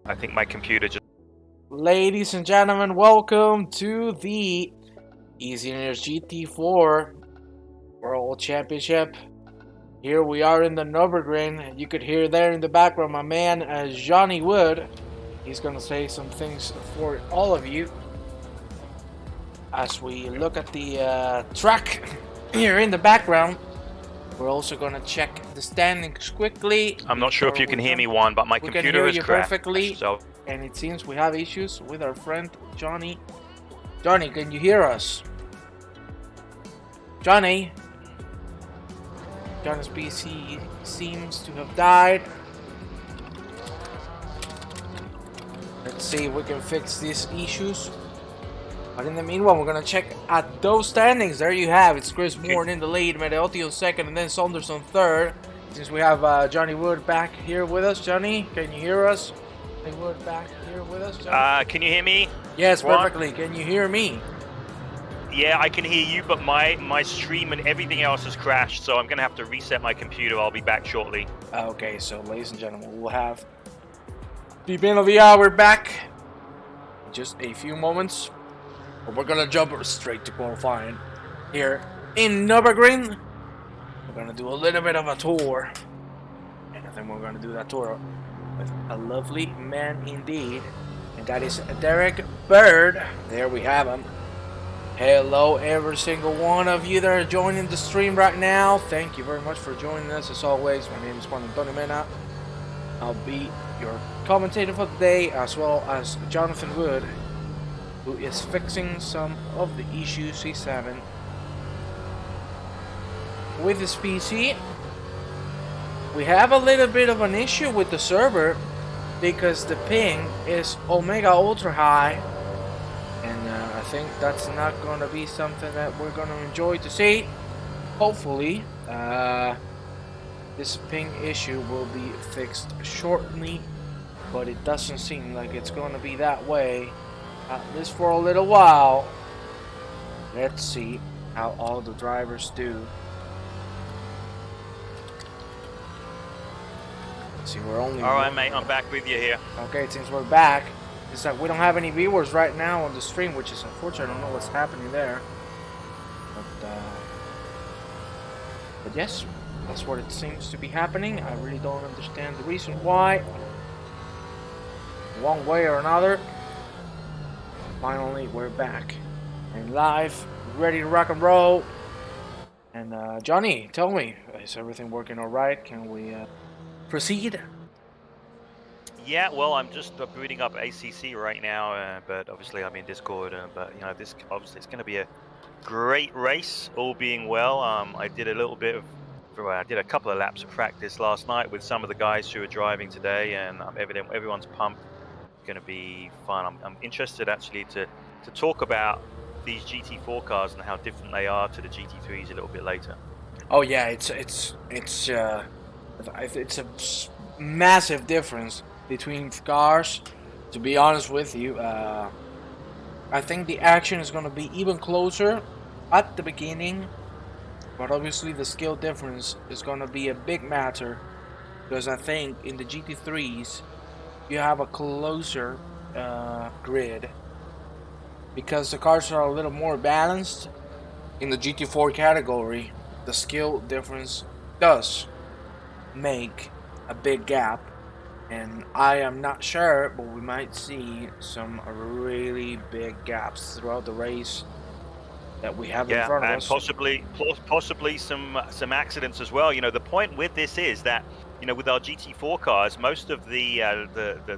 I think my computer just... Ladies and gentlemen, welcome to the eSeniors GT4 World Championship. Here we are in the Nurburgring. You could hear there in the background my man Johnny Wood. He's gonna say some things for all of you as we look at the track here in the background. We're also gonna check the standings quickly. I'm not sure if you can hear me, Juan, but my computer is crashed. Perfectly. So... And it seems we have issues with our friend Johnny. Johnny, can you hear us? Johnny? Johnny's PC seems to have died. Let's see if we can fix these issues. But in the meanwhile, we're gonna check at those standings. There you have. It's Chris Moore in the lead, Medeotio second, and then Saunderson third. Since we have Johnny Wood back here with us. Johnny, can you hear us? Wood back here with us, Johnny? Can you hear me? Yes, perfectly. Can you hear me? Yeah, I can hear you, but my stream and everything else has crashed, so I'm gonna have to reset my computer. I'll be back shortly. Okay, so ladies and gentlemen, we'll have the end of the hour back in just a few moments. But we're gonna jump straight to qualifying here in Nurburgring. We're gonna do a little bit of a tour, and I think we're gonna do that tour with a lovely man indeed, and that is Derrick Berg. There we have him. Hello every single one of you that are joining the stream right now. Thank you very much for joining us as always. My name is Juan Antonio Mena. I'll be your commentator for the day, as well as Jonathan Wood, who is fixing some of the issues he's having with his PC. We have a little bit of an issue with the server because the ping is omega ultra high, and I think that's not going to be something that we're going to enjoy to see. Hopefully this ping issue will be fixed shortly, but it doesn't seem like it's going to be that way, at least for a little while. Let's see how all the drivers do. See, we're only... Alright, mate, I'm back with you here. Okay, since we're back, it's like we don't have any viewers right now on the stream, which is unfortunate. I don't know what's happening there. But yes, that's what it seems to be happening. I really don't understand the reason why. One way or another. Finally, we're back. And live, ready to rock and roll. And Johnny, tell me, is everything working alright? Can we... proceed? Yeah, well, I'm just booting up ACC right now, but obviously I'm in Discord. But you know, this obviously it's going to be a great race, all being well. I did a couple of laps of practice last night with some of the guys who are driving today, and everyone's pumped. It's going to be fun. I'm interested actually to talk about these GT4 cars and how different they are to the GT3s a little bit later. Oh yeah, it's a massive difference between cars. To be honest with you, I think the action is going to be even closer at the beginning, but obviously the skill difference is going to be a big matter, because I think in the GT3s you have a closer grid, because the cars are a little more balanced. In the GT4 category, the skill difference does make a big gap, and I am not sure, but we might see some really big gaps throughout the race that we have in front of us. Possibly some accidents as well. You know, the point with this is that, you know, with our GT4 cars, most of the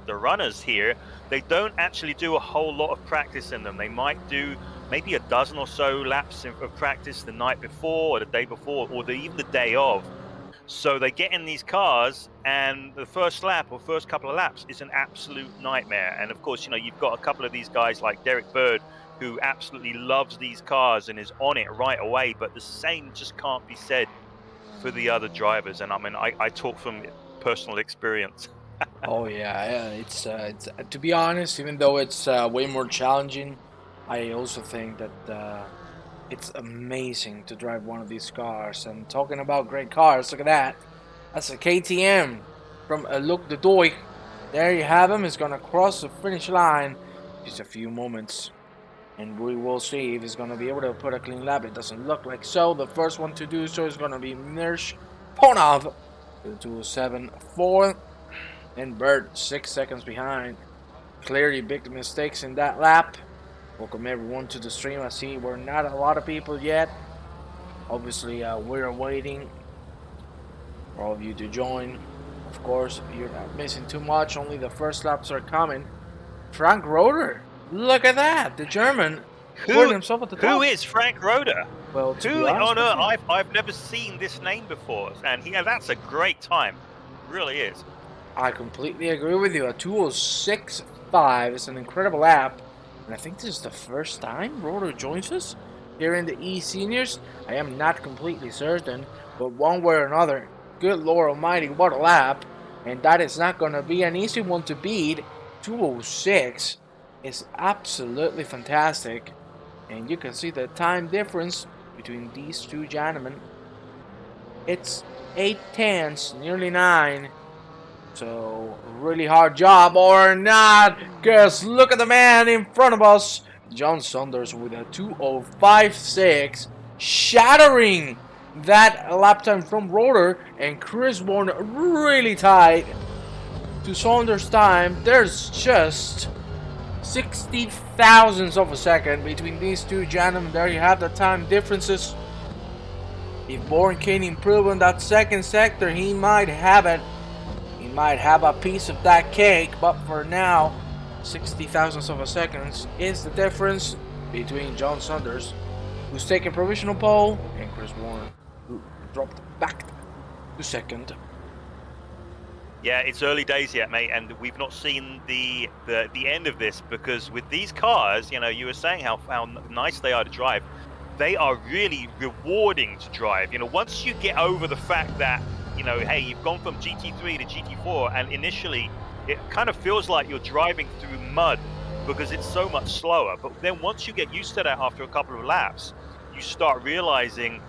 runners here, they don't actually do a whole lot of practice in them. They might do maybe a dozen or so laps of practice the night before or the day before, or even the day of. So they get in these cars, and the first lap or first couple of laps is an absolute nightmare. And of course, you know, you've got a couple of these guys like Derrick Berg, who absolutely loves these cars and is on it right away. But the same just can't be said for the other drivers. And I mean, I talk from personal experience. Oh yeah, it's to be honest, even though it's way more challenging, I also think that it's amazing to drive one of these cars. And talking about great cars, look at that. That's a KTM from Luc de Dooy. There you have him. He's going to cross the finish line. Just a few moments. And we will see if he's going to be able to put a clean lap. It doesn't look like so. The first one to do so is going to be Ponov. 207.4. And Berg 6 seconds behind. Clearly big mistakes in that lap. Welcome everyone to the stream. I see we're not a lot of people yet. Obviously, we're waiting for all of you to join. Of course, you're not missing too much. Only the first laps are coming. Frank Roeder. Look at that. The German putting himself at the top. Who is Frank Roeder? Well, Who on earth? I've never seen this name before, and that's a great time. It really is. I completely agree with you. A 206.5 is an incredible lap, and I think this is the first time Roeder joins us here in the eSeniors. I am not completely certain, but one way or another, good Lord Almighty, what a lap! And that is not going to be an easy one to beat. 206 is absolutely fantastic, and you can see the time difference between these two gentlemen. It's 8 tenths, nearly 9. So, really hard job, or not, because look at the man in front of us. John Saunders with a 2:05.6, shattering that lap time from Roeder, and Chris Bourne really tight to Saunders' time. There's just 60 thousandths of a second between these two gentlemen. There you have the time differences. If Bourne can improve on that second sector, he might have it. He might have a piece of that cake, but for now, 60 thousandths of a second is the difference between John Saunders, who's taking provisional pole, and Chris Bourne, who dropped back to second. Yeah, it's early days yet, mate, and we've not seen the end of this, because with these cars, you were saying how nice they are to drive. They are really rewarding to drive. Once you get over the fact that, hey, you've gone from GT3 to GT4, and initially it kind of feels like you're driving through mud because it's so much slower. But then once you get used to that after a couple of laps, you start realizing,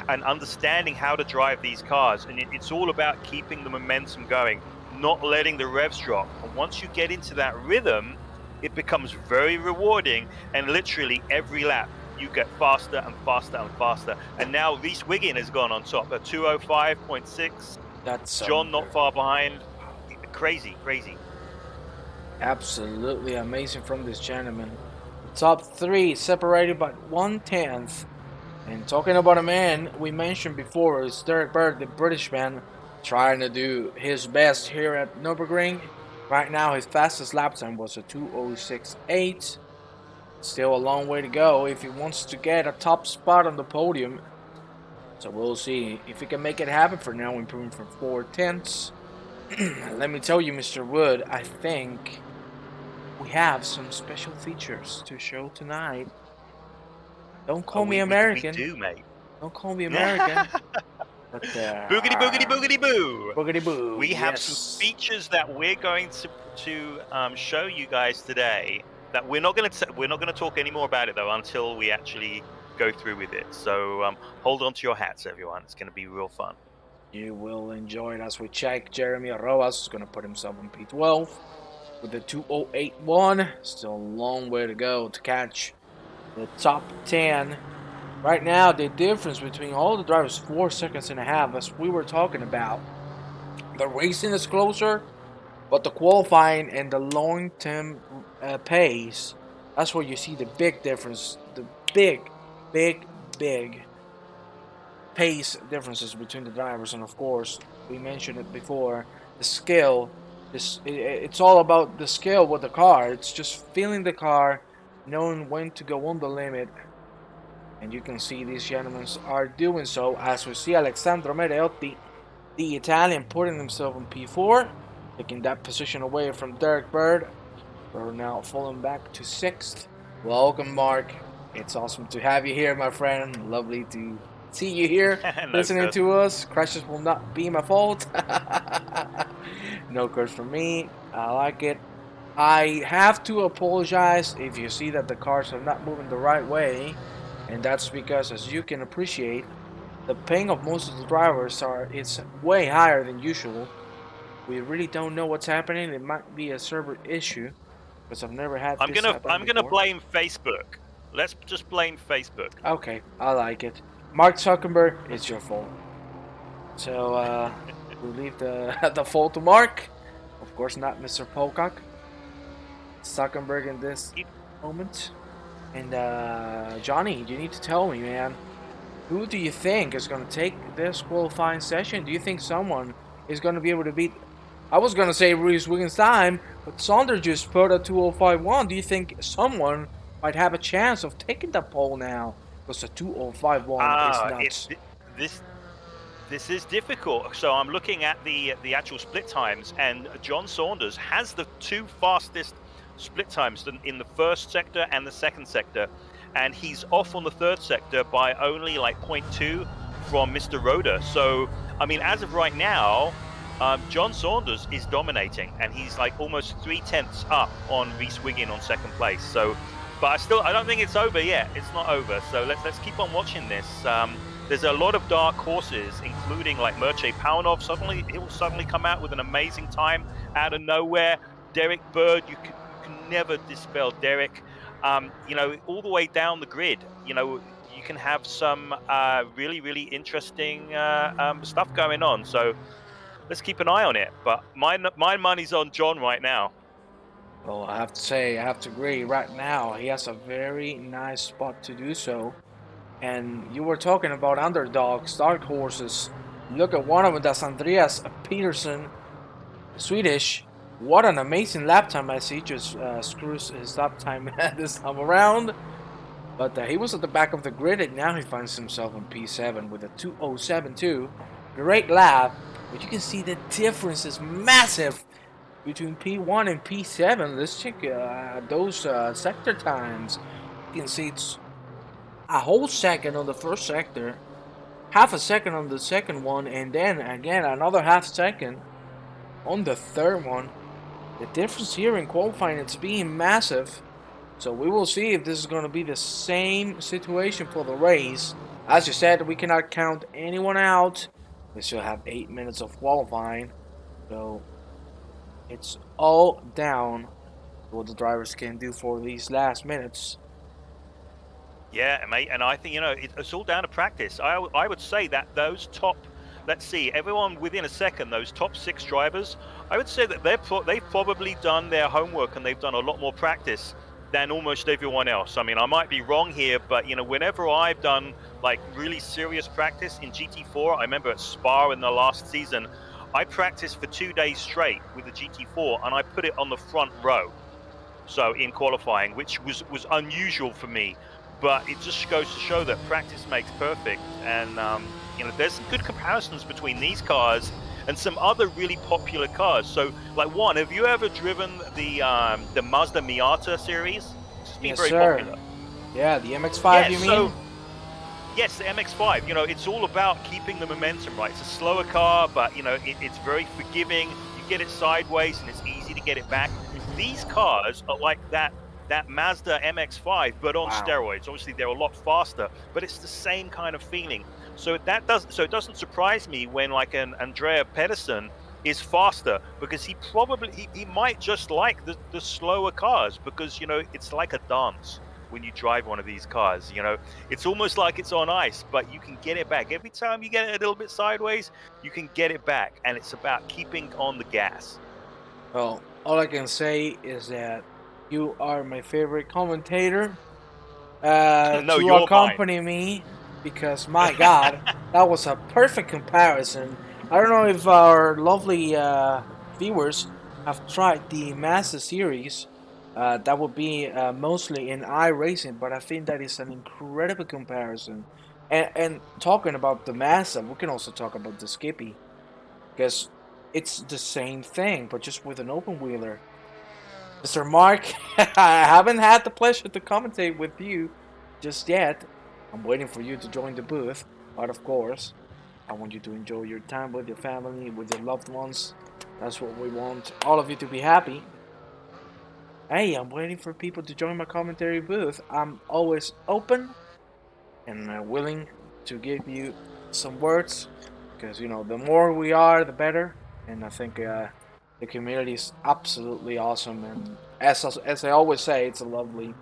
and understanding how to drive these cars. And it's all about keeping the momentum going, not letting the revs drop. And once you get into that rhythm, it becomes very rewarding. And literally every lap, you get faster and faster and faster. And now Reese Wiggin has gone on top at 2:05.6. That's John not far behind. Crazy. Absolutely amazing from this gentleman. Top 3 separated by 1/10. And talking about a man we mentioned before, is Derrick Berg, the British man, trying to do his best here at Nurburgring. Right now, his fastest lap time was a 2:06.8. Still a long way to go if he wants to get a top spot on the podium. So we'll see if he can make it happen. For now, improving from 4 tenths. Let me tell you, Mr. Wood, I think we have some special features to show tonight. Don't call me American. We do, mate. Don't call me American. But, boogity boogity boogity boo. Boogity boo. We have some features that we're going to show you guys today. That we're not going to talk any more about it though until we actually go through with it. So hold on to your hats, everyone. It's going to be real fun. You will enjoy it as we check. Jeremy Arroas is going to put himself on P12 with the 2:08.1. Still a long way to go to catch the top 10. Right now, the difference between all the drivers, 4 seconds and a half, as we were talking about. The racing is closer, but the qualifying and the long-term pace, that's where you see the big difference. The big pace differences between the drivers. And of course, we mentioned it before, the skill. It's all about the skill with the car. It's just feeling the car, knowing when to go on the limit. And you can see these gentlemen are doing so, as we see Alessandro Mereotti, the Italian, putting himself in P4, taking that position away from Derrick Berg. We're now falling back to 6th. Welcome, Mark. It's awesome to have you here, my friend. Lovely to see you here, listening to us. Crashes will not be my fault. No curse from me. I like it. I have to apologize if you see that the cars are not moving the right way, and that's because, as you can appreciate, the ping of most of the drivers it's way higher than usual. We really don't know what's happening. It might be a server issue because I've never had I'm this gonna happen I'm gonna before. blame Facebook. Let's just blame Facebook. Okay, I like it. Mark Zuckerberg, it's your fault. So we leave the the fault to Mark. Of course, not Mr. Pocock. Zuckerberg in this moment. And Johnny, you need to tell me, man. Who do you think is going to take this qualifying session? Do you think someone is going to be able to beat... I was going to say Reese Wiggins' time, but Saunders just put a 2:05.1. Do you think someone might have a chance of taking the pole now? Because the 2:05.1 is nuts. This is difficult. So I'm looking at the actual split times, and John Saunders has the two fastest split times in the first sector and the second sector, and he's off on the third sector by only like 0.2 from Mr. Roda. So I mean, as of right now, John Saunders is dominating, and he's like almost 3/10 up on Reese Wiggin on second place. So, but I don't think it's over yet. It's not over. So let's keep on watching this. There's a lot of dark horses, including like Mircea Paunov. He'll suddenly come out with an amazing time out of nowhere. Derrick Berg, you can never dispel Derrick. You know, all the way down the grid, you know, you can have some really interesting stuff going on. So let's keep an eye on it. But my money's on John right now. Well, I have to say, I have to agree. Right now, he has a very nice spot to do so. And you were talking about underdogs, dark horses. Look at one of them, that's Andreas Peterson, Swedish. What an amazing lap time as he just screws his lap time this time around. But he was at the back of the grid, and now he finds himself in P7 with a 2:07.2. Great lap, but you can see the difference is massive between P1 and P7. Let's check those sector times. You can see it's a whole second on the first sector, half a second on the second one, and then again another half second on the third one. The difference here in qualifying, it's being massive. So we will see if this is going to be the same situation for the race. As you said, we cannot count anyone out. We still have 8 minutes of qualifying. So it's all down to what the drivers can do for these last minutes. Yeah, mate, and I think, you know, it's all down to practice. I would say that those top, let's see, everyone within a second, those top 6 drivers, I would say that they've probably done their homework and they've done a lot more practice than almost everyone else. I mean, I might be wrong here, but, you know, whenever I've done like really serious practice in GT4, I remember at Spa in the last season, I practiced for 2 days straight with the GT4 and I put it on the front row. So in qualifying, which was unusual for me. But it just goes to show that practice makes perfect, and you know, there's some good comparisons between these cars and some other really popular cars. So, like, one, have you ever driven the Mazda Miata series? It's been very popular. Yeah, the MX-5, you mean? Yes, the MX-5. You know, it's all about keeping the momentum, right? It's a slower car, but you know, it's very forgiving. You get it sideways, and it's easy to get it back. These cars are like that Mazda MX-5, but on steroids. Obviously, they're a lot faster, but it's the same kind of feeling. So it doesn't surprise me when like an Andreas Peterson is faster, because he might just like the slower cars, because, you know, it's like a dance when you drive one of these cars. You know, it's almost like it's on ice, but you can get it back every time you get it a little bit sideways. You can get it back, and it's about keeping on the gas. Well, all I can say is that you are my favorite commentator to accompany me, because my God, that was a perfect comparison. I don't know if our lovely viewers have tried the Mazda series. That would be mostly in iRacing, but I think that is an incredible comparison. And talking about the Mazda, we can also talk about the Skippy, because it's the same thing, but just with an open wheeler. Mr. Mark, I haven't had the pleasure to commentate with you just yet. I'm waiting for you to join the booth, but of course, I want you to enjoy your time with your family, with your loved ones. That's what we want, all of you to be happy. Hey, I'm waiting for people to join my commentary booth. I'm always open and willing to give you some words, because, you know, the more we are, the better. and I think the community is absolutely awesome. And as I always say, it's a lovely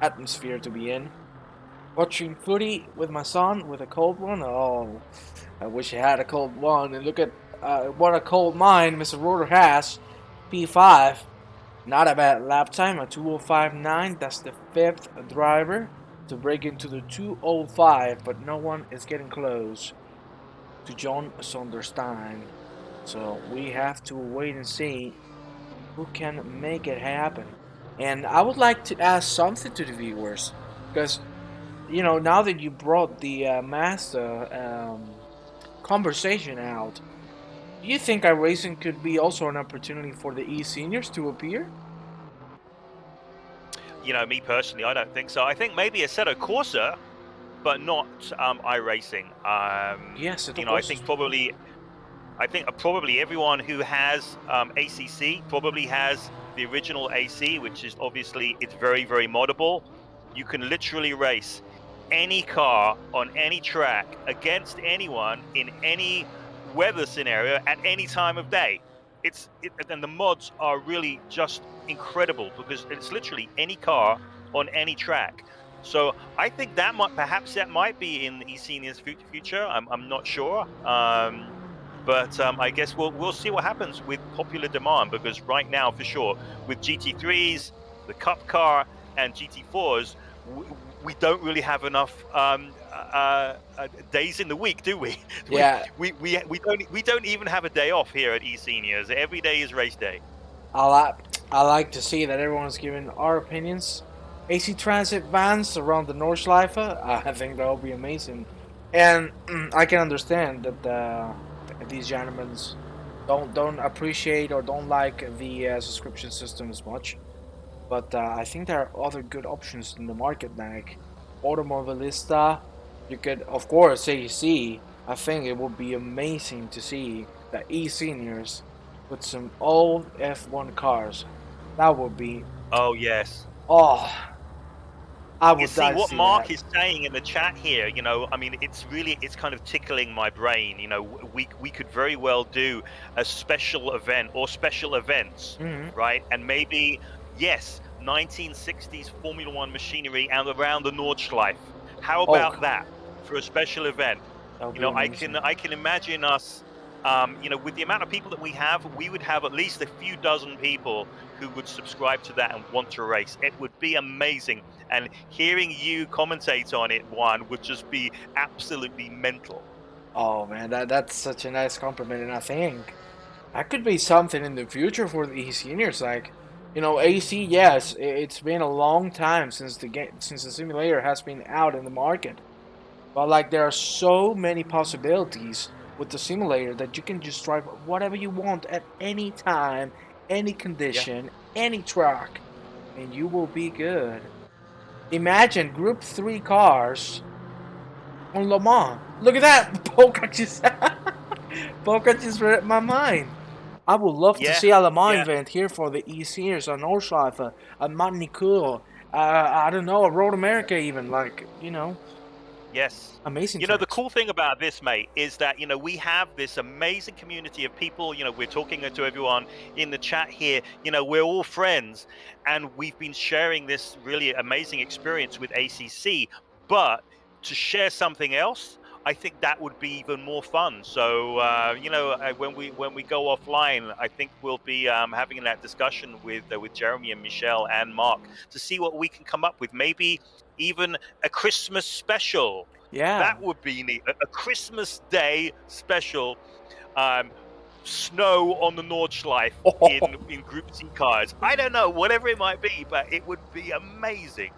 atmosphere to be in. Watching footy with my son with a cold one. Oh, I wish I had a cold one. And look at what a cold mind Mr. Rotor has. P5. Not a bad lap time, a 2:05.9. That's the fifth driver to break into the 2:05, but no one is getting close to John Sonderstein. So we have to wait and see who can make it happen. And I would like to ask something to the viewers, because now that you brought the Mazda conversation out, do you think iRacing could be also an opportunity for the eSeniors to appear? Me personally, I don't think so. I think maybe Assetto Corsa, but not iRacing. Yes, I think probably everyone who has ACC probably has the original AC, which is obviously it's very, very moddable. You can literally race any car on any track against anyone in any weather scenario at any time of day. And the mods are really just incredible because it's literally any car on any track. So I think that might be in eSeniors' future. I'm not sure. But I guess we'll see what happens with popular demand, because right now, for sure, with GT3s, the Cup car, and GT4s, we don't really have enough days in the week, do we? Yeah. We don't even have a day off here at eSeniors. Every day is race day. I like to see that everyone's giving our opinions. AC Transit vans around the Nordschleife, I think that will be amazing. And I can understand that these gentlemen don't appreciate or don't like the subscription system as much. But I think there are other good options in the market, like Automobilista. You could, of course, AC. I think it would be amazing to see the eSeniors with some old F1 cars. That would be. Oh yes. Oh, I would. You see what Mark that. is saying in the chat here. I mean, it's kind of tickling my brain. We could very well do a special event or special events, right? And maybe, yes, 1960s Formula One machinery and around the Nordschleife. How about that for a special event? I can imagine us. With the amount of people that we have, we would have at least a few dozen people who would subscribe to that and want to race. It would be amazing. And hearing you commentate on it, Juan, would just be absolutely mental. Oh man, that's such a nice compliment, and I think that could be something in the future for the eSeniors. Like, AC, yes, it's been a long time since the simulator has been out in the market, but like there are so many possibilities with the simulator that you can just drive whatever you want at any time, any condition, any track, and you will be good. Imagine Group 3 cars on Le Mans. Look at that! Polka just read my mind. I would love to see a Le Mans event here for the eSeniors on Nordschleife, a Magny-Cours, I don't know, a Road America even, Yes. Amazing. The cool thing about this, mate, is that, we have this amazing community of people. We're talking to everyone in the chat here. We're all friends, and we've been sharing this really amazing experience with ACC. But to share something else, I think that would be even more fun. So, when we go offline, I think we'll be having that discussion with Jeremy and Michelle and Mark to see what we can come up with. Maybe even a Christmas special. Yeah, that would be neat. A Christmas Day special. Snow on the Nordschleife in Group C cars. I don't know, whatever it might be, but it would be amazing.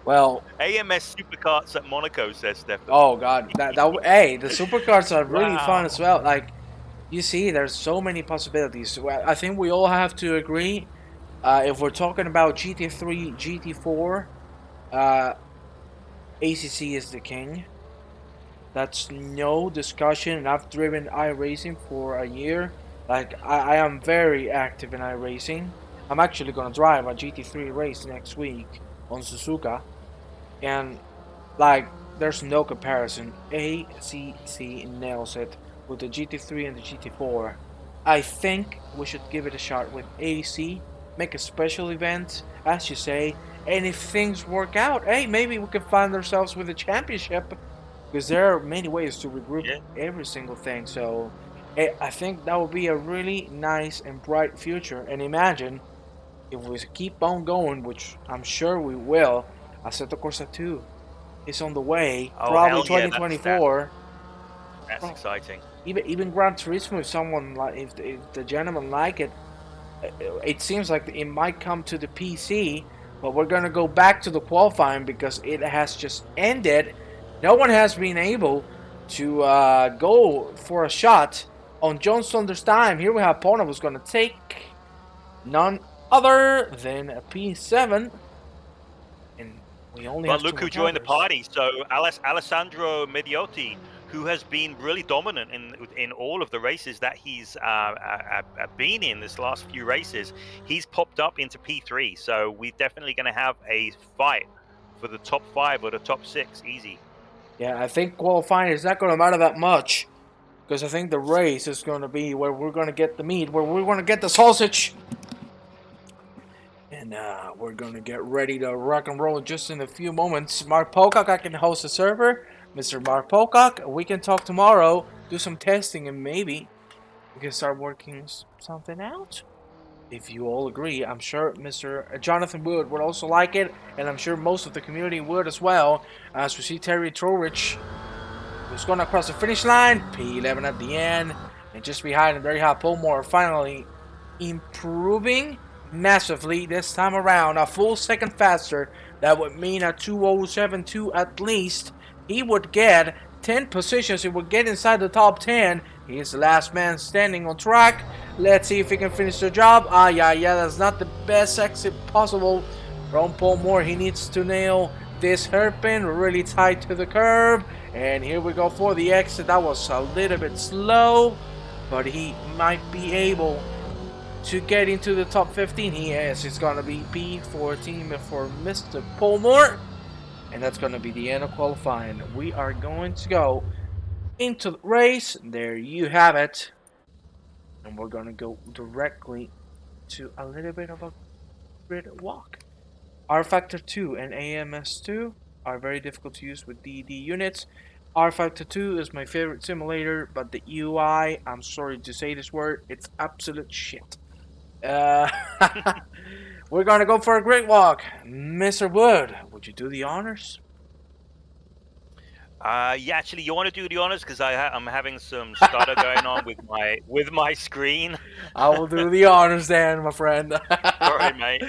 Well, AMS Supercarts at Monaco, says Stefan. Oh God, hey, the supercars are really fun as well. Like, you see, there's so many possibilities. I think we all have to agree. If we're talking about GT3, GT4, ACC is the king. That's no discussion. And I've driven iRacing for a year. Like, I am very active in iRacing. I'm actually gonna drive a GT3 race next week on Suzuka, and like, there's no comparison. ACC nails it with the GT3 and the GT4. I think we should give it a shot with AC, make a special event, as you say, and if things work out, hey, maybe we can find ourselves with a championship, because there are many ways to regroup Yeah. every single thing. So I think that would be a really nice and bright future. And imagine if we keep on going, which I'm sure we will, Assetto Corsa 2 is on the way, Oh probably hell yeah, that's 2024. exciting. Even Gran Turismo, if someone like if the gentlemen like it, it seems like it might come to the PC, but we're gonna go back to the qualifying because it has just ended. No one has been able to go for a shot on John Saunders' time. Here we have Pona who's gonna take none other than a P7, and we only But have look two who joined the drivers. party. So Alessandro Mediotti, who has been really dominant in all of the races that he's been in this last few races, he's popped up into P3. So we're definitely going to have a fight for the top 5 or the top 6, easy. Yeah, I think qualifying is not going to matter that much because I think the race is going to be where we're going to get the meat, where we're going to get the sausage. And we're going to get ready to rock and roll just in a few moments. Mark Pocock, I can host a server. Mr. Mark Pocock, we can talk tomorrow, do some testing, and maybe we can start working something out. If you all agree, I'm sure Mr. Jonathan Wood would also like it, and I'm sure most of the community would as well. As we see Terry Trowrich, who's going to cross the finish line, P11 at the end, and just behind him, there you have Pullmore finally improving massively this time around, a full second faster. That would mean a 2:07.2 at least. He would get 10 positions. He would get inside the top 10. He is the last man standing on track. Let's see if he can finish the job. Yeah, that's not the best exit possible from Paul Moore. He needs to nail this hairpin really tight to the curb. And here we go for the exit. That was a little bit slow, but he might be able to get into the top 15. He is. It's going to be P14 for Mr. Pullmore. And that's going to be the end of qualifying. We are going to go into the race. There you have it. And we're going to go directly to a little bit of a grid walk. R Factor 2 and AMS2 are very difficult to use with DD units. R Factor 2 is my favorite simulator, but the UI, I'm sorry to say this word, it's absolute shit. We're gonna go for a great walk. Mr. Wood, would you do the honors? Yeah, actually, you want to do the honors because I'm having some stutter going on with my screen. I will do the honors then, my friend. Sorry, mate.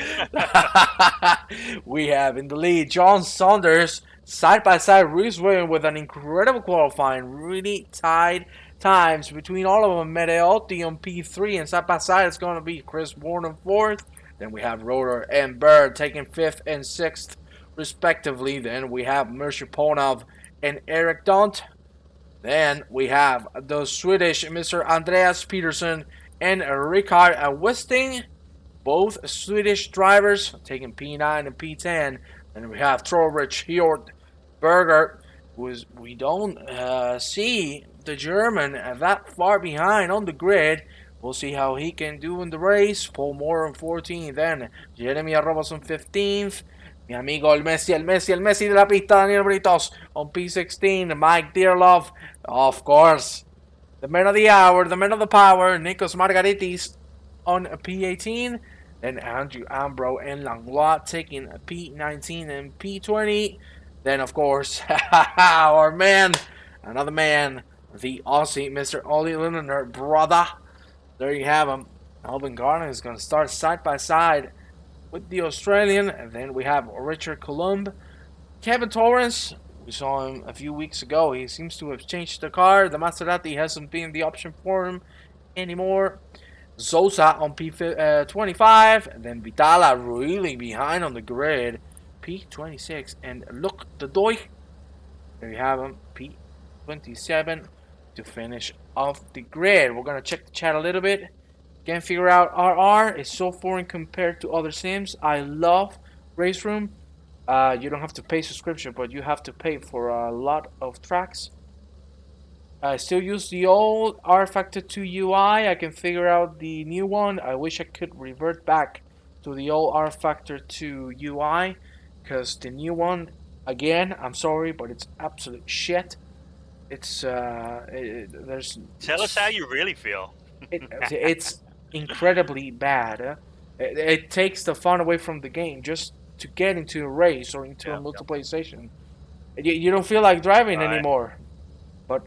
We have in the lead John Saunders, side by side Reese Williams with an incredible qualifying, really tied times between all of them. Mediotti on P3, and side by side it's going to be Chris Bourne on 4th. Then we have Rotor and Berg taking 5th and 6th respectively. Then we have Mercer Ponov and Eric Dont. Then we have the Swedish Mr. Andreas Peterson and Rikard Westing, both Swedish drivers taking P9 and P10. And we have Trorich Hjort Berger, we don't see the German that far behind on the grid. We'll see how he can do in the race. Paul Moore on 14th, then Jeremy Arrobas on 15th. Mi amigo el Messi de la pista, Daniel Britos on P16. Mike Dearlove, of course. The man of the hour, the man of the power, Nikos Margaritis on P18. Then Andrew Ambro and Langlois taking P19 and P20. Then, of course, our man, another man, the Aussie, Mr. Ollie Lindener, brother. There you have him. Alvin Garner is going to start side by side with the Australian. And then we have Richard Columb. Kevin Torrance, we saw him a few weeks ago. He seems to have changed the car. The Maserati hasn't been the option for him anymore. Zosa on P25. And then Vitala really behind on the grid. P26. And look, the Doy. There you have him. P27 to finish off the grid. We're going to check the chat a little bit. Can't figure out RR. It's so foreign compared to other sims. I love Race Room. You don't have to pay subscription, but you have to pay for a lot of tracks. I still use the old R Factor 2 UI. I can figure out the new one. I wish I could revert back to the old R Factor 2 UI, because the new one, again, I'm sorry, but it's absolute shit. It's Tell us how you really feel. it's incredibly bad. It takes the fun away from the game just to get into a race or into a multiplayer session. You don't feel like driving anymore. But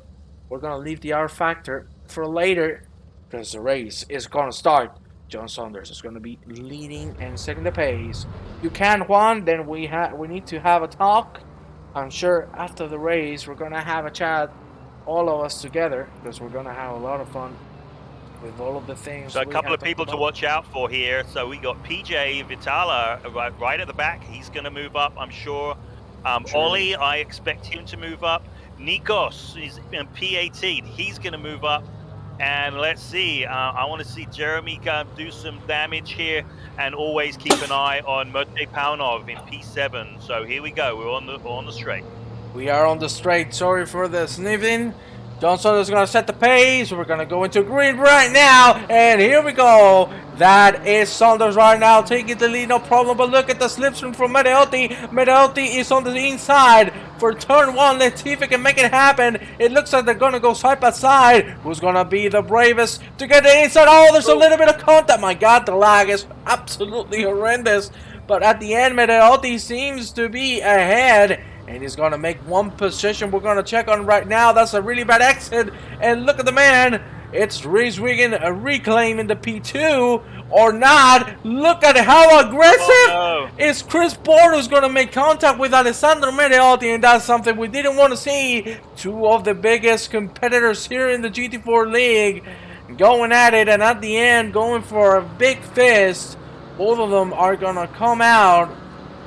we're gonna leave the R Factor for later, because the race is gonna start. John Saunders is gonna be leading and setting the pace. You can, Juan. Then we need to have a talk. I'm sure after the race we're gonna have a chat, all of us together, because we're gonna have a lot of fun with all of the things. So a couple of people to watch out for here. So we got PJ Vitala right at the back. He's going to move up, I'm sure. Ollie, I expect him to move up. Nikos is in P18. He's going to move up. And let's see. I want to see Jeremy do some damage here, and always keep an eye on Mate Paunov in P7. So here we go. We're on the straight. We are on the straight. Sorry for the sniffing. Johnson is going to set the pace. We're going to go into green right now. And here we go. That is Saunders right now taking the lead, no problem. But look at the slipstream from Matteotti. Matteotti is on the inside for turn one. Let's see if it can make it happen. It looks like they're going to go side by side. Who's going to be the bravest to get the inside? Oh, there's a little bit of contact. My God, the lag is absolutely horrendous. But at the end, Matteotti seems to be ahead. And he's going to make one position we're going to check on right now. That's a really bad exit. And look at the man. It's Reese Wiggin reclaiming the P2 or not. Look at how aggressive is Chris Porter, who's going to make contact with Alessandro Matteotti. And that's something we didn't want to see. Two of the biggest competitors here in the GT4 league going at it. And at the end, going for a big fist. Both of them are going to come out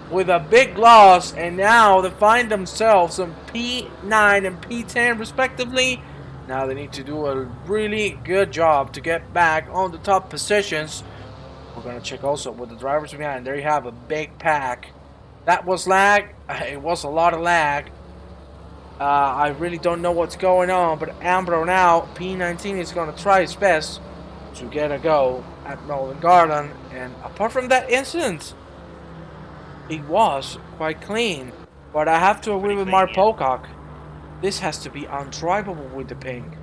with a big loss, and now they find themselves on P9 and P10 respectively. Now they need to do a really good job to get back on the top positions. We're going to check also with the drivers behind. There you have a big pack. That was lag. It was a lot of lag. I really don't know what's going on, but Ambro now, P19, is going to try his best to get a go at Nolan Garland. And apart from that incident, it was quite clean, but I have to agree with Mark Pocock. This has to be undrivable with the ping.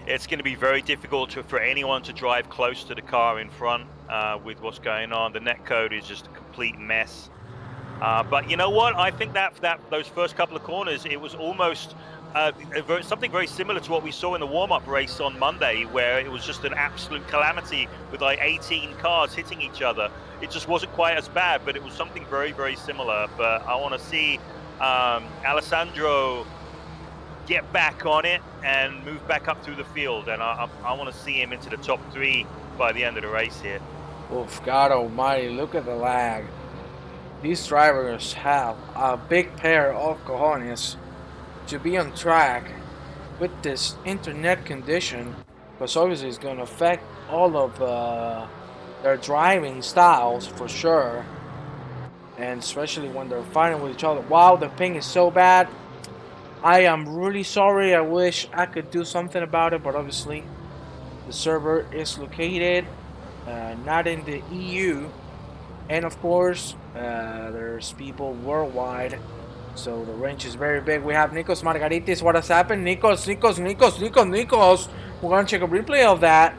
It's going to be very difficult for anyone to drive close to the car in front with what's going on. The netcode is just a complete mess. But you know what? I think that those first couple of corners, it was almost something very similar to what we saw in the warm-up race on Monday, where it was just an absolute calamity with like 18 cars hitting each other. It just wasn't quite as bad, but it was something very, very similar. But I want to see Alessandro get back on it and move back up through the field, and I want to see him into the top 3 by the end of the race here. Oof, God almighty, look at the lag. These drivers have a big pair of cojones to be on track with this internet condition, because obviously it's going to affect all of their driving styles for sure, and especially when they're fighting with each other. Wow, the ping is so bad. I am really sorry. I wish I could do something about it, but obviously the server is located not in the EU, and of course there's people worldwide, so the range is very big. We have Nikos Margaritis. What has happened? Nikos. We're gonna check a replay of that,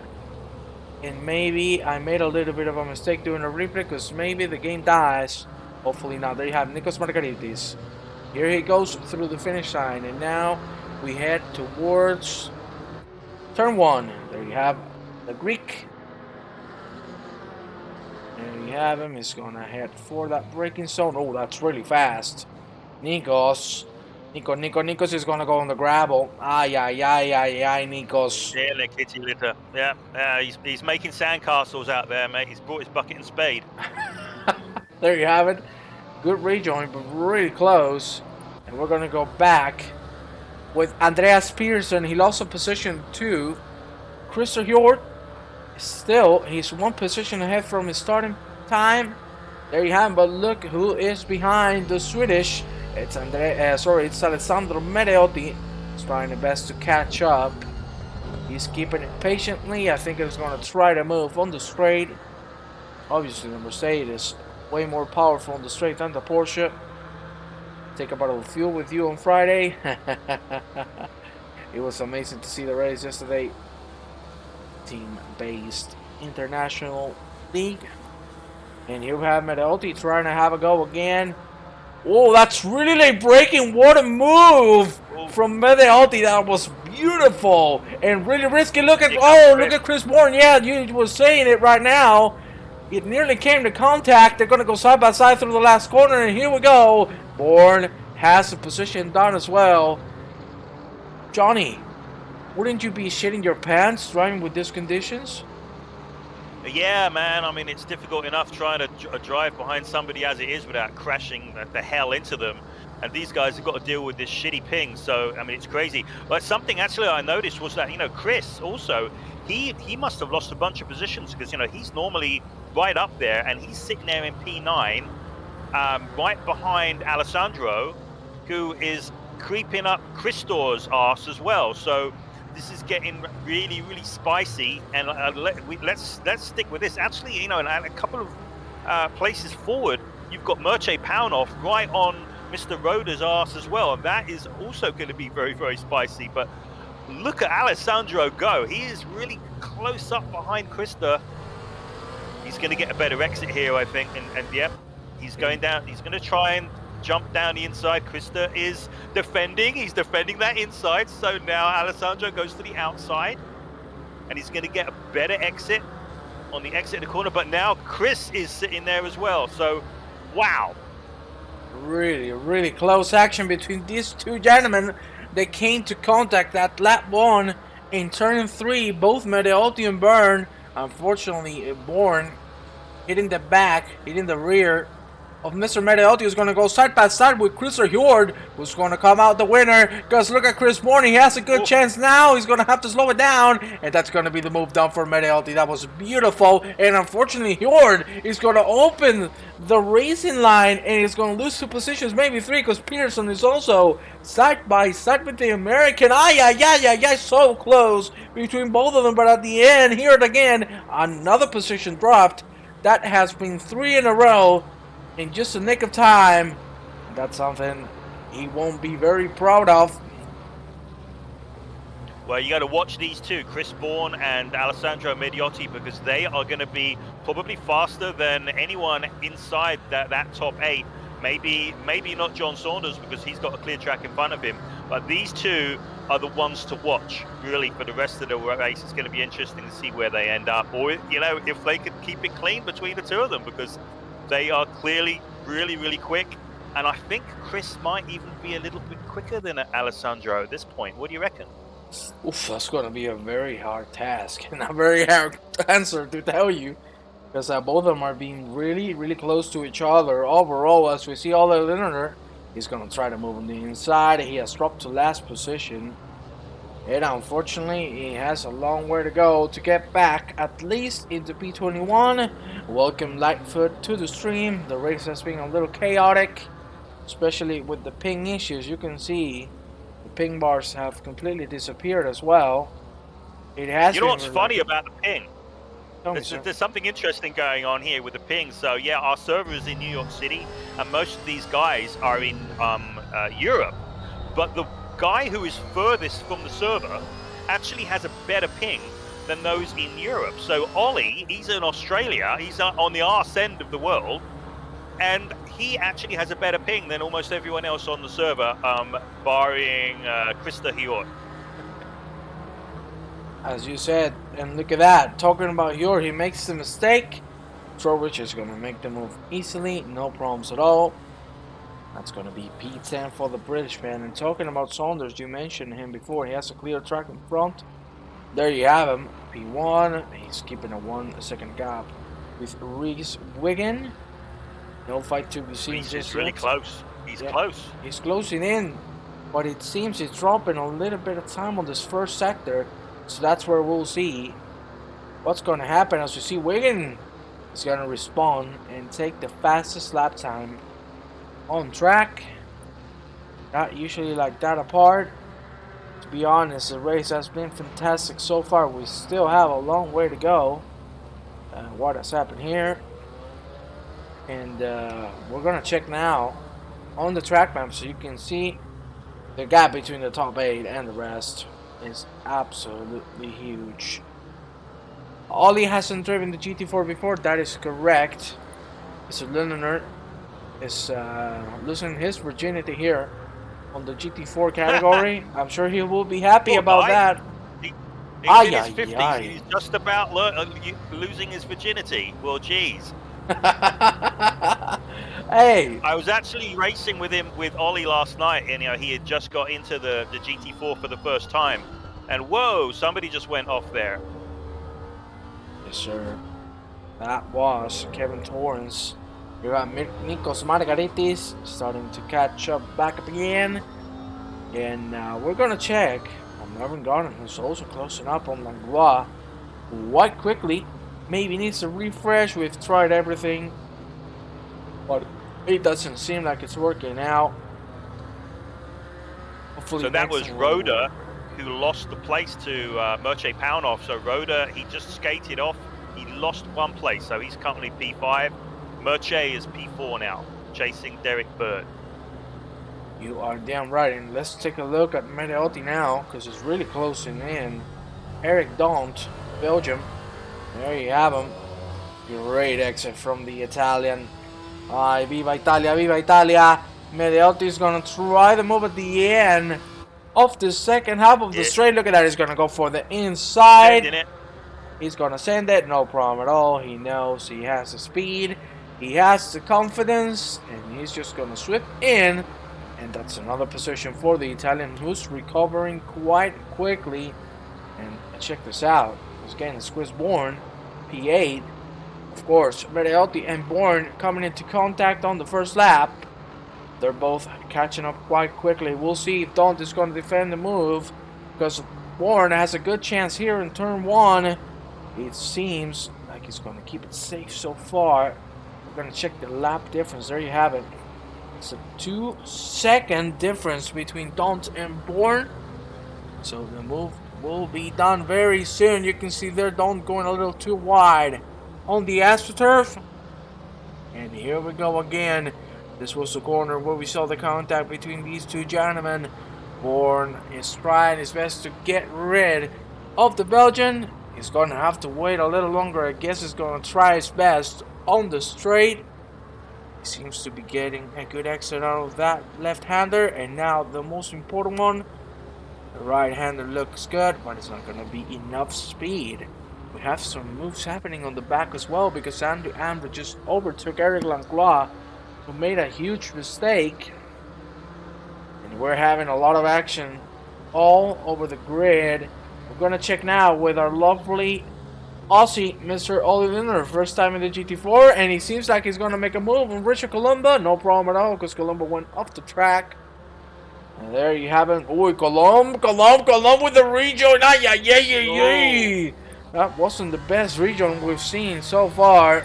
and maybe I made a little bit of a mistake doing a replay, because maybe the game dies. Hopefully not. There you have Nikos Margaritis. Here he goes through the finish line, and now we head towards turn 1. There you have the Greek. There you have him. He's gonna head for that braking zone. Oh, that's really fast. Nikos is gonna go on the gravel. Ay, Nikos. Yeah, like kitty litter. Yeah, he's making sandcastles out there, mate. He's brought his bucket and spade. There you have it. Good rejoin, but really close. And we're gonna go back with Andreas Peterson. He lost a position 2. Christopher Hjort, still, he's 1 position ahead from his starting time. There you have him, but look who is behind the Swedish. It's it's Alessandro Mereotti. He's trying his best to catch up. He's keeping it patiently. I think he's going to try to move on the straight. Obviously, the Mercedes is way more powerful on the straight than the Porsche. Take a bottle of fuel with you on Friday. It was amazing to see the race yesterday. Team-based international league. And here we have Mereotti trying to have a go again. Oh, that's really late braking. What a move from Mereotti. That was beautiful and really risky. Look at Chris Bourne. Yeah, you were saying it right now. It nearly came to contact. They're going to go side by side through the last corner, and here we go. Bourne has the position done as well. Johnny, wouldn't you be shitting your pants driving with these conditions? Yeah, man. I mean, it's difficult enough trying to drive behind somebody as it is without crashing the hell into them. And these guys have got to deal with this shitty ping. So, I mean, it's crazy. But something actually I noticed was that, Chris also, he must have lost a bunch of positions because, he's normally right up there and he's sitting there in P9, right behind Alessandro, who is creeping up Christor's arse as well. So this is getting really, really spicy, and let's stick with this. Actually, in a couple of places forward, you've got Mircea Paunov right on Mr. Roda's arse as well, and that is also going to be very, very spicy. But look at Alessandro go. He is really close up behind Christor. He's going to get a better exit here, I think, and yep, he's going down. He's going to try and jump down the inside. Christor is defending. He's defending that inside. So now Alessandro goes to the outside, and he's going to get a better exit on the exit of the corner. But now Chris is sitting there as well. So, wow. Really, really close action between these two gentlemen. They came to contact at lap 1 in turn 3. Both Mereotti and Byrne. Unfortunately, Bourne hitting the back, hitting the rear of Mr. Mereotti, who's going to go side by side with Christopher Hjord, who's going to come out the winner. Because look at Chris Bourne, he has a good chance now. He's going to have to slow it down, and that's going to be the move done for Mereotti. That was beautiful, and unfortunately, Hjord is going to open the racing line, and he's going to lose 2 positions, maybe 3, because Peterson is also side by side with the American. So close between both of them, but at the end, here again, another position dropped. That has been 3 in a row. In just a nick of time. That's something he won't be very proud of. Well, you got to watch these two, Chris Bourne and Alessandro Mereotti, because they are going to be probably faster than anyone inside that top 8. Maybe not John Saunders because he's got a clear track in front of him. But these two are the ones to watch, really, for the rest of the race. It's going to be interesting to see where they end up, or if they could keep it clean between the two of them, because they are clearly really, really quick. And I think Chris might even be a little bit quicker than Alessandro at this point. What do you reckon? Oof, that's going to be a very hard task and a very hard answer to tell you. Because both of them are being really, really close to each other. Overall, as we see Ole Linner, he's going to try to move on the inside. He has dropped to last position. And unfortunately, he has a long way to go to get back, at least into P21. Welcome Lightfoot to the stream. The race has been a little chaotic, especially with the ping issues. You can see the ping bars have completely disappeared as well. It has. You know what's funny about the ping? There's something interesting going on here with the ping. So yeah, our server is in New York City, and most of these guys are in Europe. But the guy who is furthest from the server actually has a better ping than those in Europe. So Ollie, he's in Australia, he's on the arse end of the world, and he actually has a better ping than almost everyone else on the server, barring Krista Hjord. As you said, and look at that, talking about Hjord, he makes the mistake. Trowbridge is going to make the move easily, no problems at all. That's going to be P10 for the British man. And talking about Saunders, you mentioned him before. He has a clear track in front. There you have him. P1. He's keeping a 1 second gap with Reese Wiggin. No fight to be seen. He's really close. He's close. He's closing in. But it seems he's dropping a little bit of time on this first sector. So that's where we'll see what's going to happen. As you see, Wiggin is going to respond and take the fastest lap time on track. not usually like that apart. To be honest, the race has been fantastic so far. We still have a long way to go. What has happened here? And we're gonna check now on the track map so you can see the gap between the top 8 and the rest is absolutely huge. Ollie hasn't driven the GT4 before, that is correct. Mr. Lindner is losing his virginity here on the GT4 category. I'm sure he will be happy about that. He's in his 50s. He's just about losing his virginity. Well, geez. Hey, I was actually racing with Ollie last night, and he had just got into the GT4 for the first time, and whoa, somebody just went off there. Yes, sir. That was Kevin Torrance. We got Nikos Margaritis starting to catch up back up again, and we're gonna check on Marvin Garden, who's also closing up on Langlois quite quickly. Maybe needs a refresh. We've tried everything, but it doesn't seem like it's working out. Hopefully, so that was Roda who lost the place to Mircea Paunov. So Roda, he just skated off. He lost one place, so he's currently P5. Mircea is P4 now, chasing Derrick Berg. You are damn right. And let's take a look at Mediotti now, because it's really closing in. Eric Dont, Belgium. There you have him. Great exit from the Italian. Viva Italia, Viva Italia. Mediotti is going to try the move at the end of the second half of the straight. Look at that. He's going to go for the inside. He's going to send it. No problem at all. He knows he has the speed. He has the confidence. And he's just going to sweep in. And that's another position for the Italian, who's recovering quite quickly. And check this out. He's getting squeezed Bourne, P8. Of course, Mediotti and Bourne coming into contact on the first lap. They're both catching up quite quickly. We'll see if Dont is going to defend the move, because Bourne has a good chance here in turn 1. It seems like he's going to keep it safe so far. We're going to check the lap difference. There you have it. It's a 2-second difference between Dont and Bourne. So the move will be done very soon. You can see there Dont going a little too wide on the AstroTurf. And here we go again. This was the corner where we saw the contact between these two gentlemen. Bourne is trying his best to get rid of the Belgian. He's going to have to wait a little longer. I guess he's going to try his best on the straight. He seems to be getting a good exit out of that left-hander. And now the most important one. The right-hander looks good, but it's not going to be enough speed. We have some moves happening on the back as well, because Andrew just overtook Eric Langlois, who made a huge mistake. And we're having a lot of action all over the grid. We're going to check now with our lovely Aussie, Mr. Oliver, first time in the GT4, and he seems like he's going to make a move on Richard Columba. No problem at all, because Columba went off the track. And there you have it. Oh, Columb with the rejoin. Ay. That wasn't the best rejoin we've seen so far.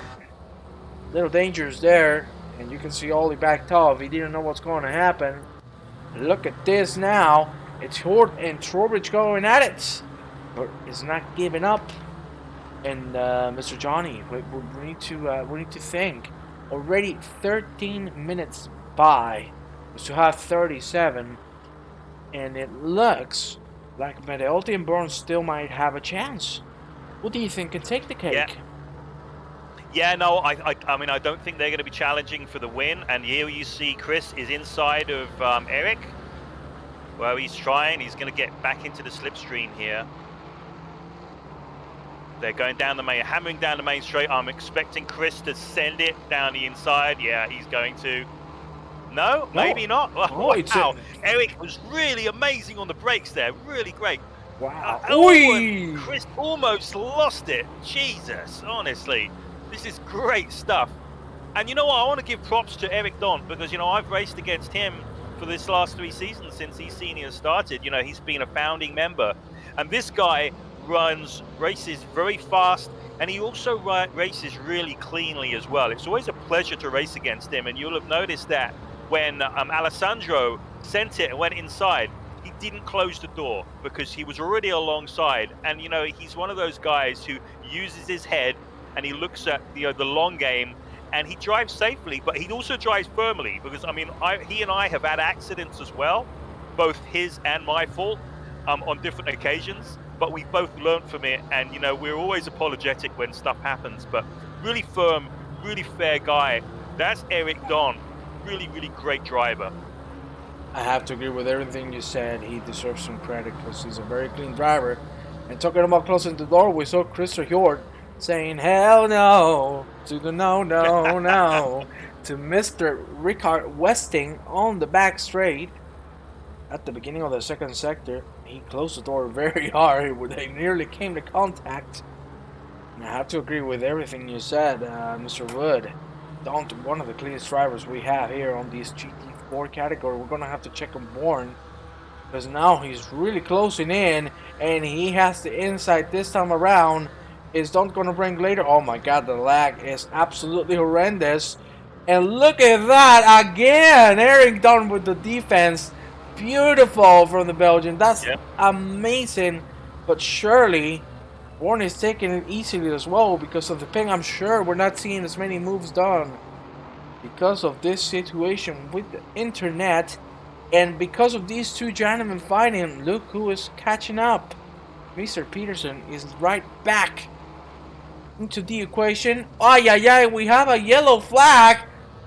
Little dangers there. And you can see Ollie backed off. He didn't know what's going to happen. Look at this now. It's Hort and Trowbridge going at it. But it's not giving up. And Mr. Johnny, we need to think. Already 13 minutes by. To have 37, and it looks like Mediotti and Bourne still might have a chance. What do you think can take the cake? Yeah, no, I mean, I don't think they're going to be challenging for the win. And here you see Chris is inside of Eric. Well, he's trying. He's going to get back into the slipstream here. They're going down the main, hammering down the main straight. I'm expecting Chris to send it down the inside. Yeah, he's going to. No, maybe not. Oh, wow. Eric was really amazing on the brakes there. Really great. Wow. Chris almost lost it. Jesus, honestly. This is great stuff. And you know what? I want to give props to Eric Dont, because, I've raced against him for this last 3 seasons since eSeniors started. He's been a founding member. And this guy races very fast, and he also races really cleanly as well. It's always a pleasure to race against him, and you'll have noticed that when Alessandro sent it and went inside. He didn't close the door because he was already alongside. And, you know, he's one of those guys who uses his head and he looks at, you know, the long game, and he drives safely, but he also drives firmly because, I mean, he and I have had accidents as well, both his and my fault, on different occasions, but we both learned from it. And, you know, we're always apologetic when stuff happens, but really firm, really fair guy. That's Eric Don. Really, really great driver. I have to agree with everything you said. He deserves some credit because he's a very clean driver. And talking about closing the door, we saw Christopher Hjort saying hell no to the no to Mr. Richard Westing on the back straight at the beginning of the second sector. He closed the door very hard where they nearly came to contact. And I have to agree with everything you said, Mr. Wood. Down to one of the cleanest drivers we have here on this GT4 category. We're gonna have to check him more because now he's really closing in and he has the inside this time around. Is Don gonna bring later? Oh my god, the lag is absolutely horrendous. And look at that again, Eric Don with the defense. Beautiful from the Belgian. That's amazing. But surely Warren is taking it easily as well because of the ping. I'm sure we're not seeing as many moves done because of this situation with the internet, and because of these two gentlemen fighting. Look who is catching up. Mr. Peterson is right back into the equation. Ay, we have a yellow flag.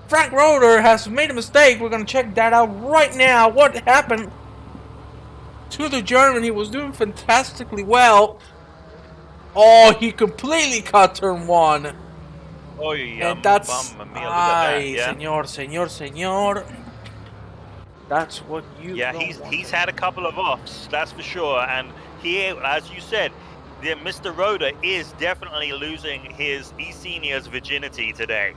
Frank Roeder has made a mistake. We're going to check that out right now. What happened to the German? He was doing fantastically well. Oh, he completely cut turn one. Oh, yeah. And that's... Ay, señor. That's what you... Yeah, he's had a couple of offs, that's for sure. And he, as you said, Mr. Roeder is definitely losing his eSeniors virginity today.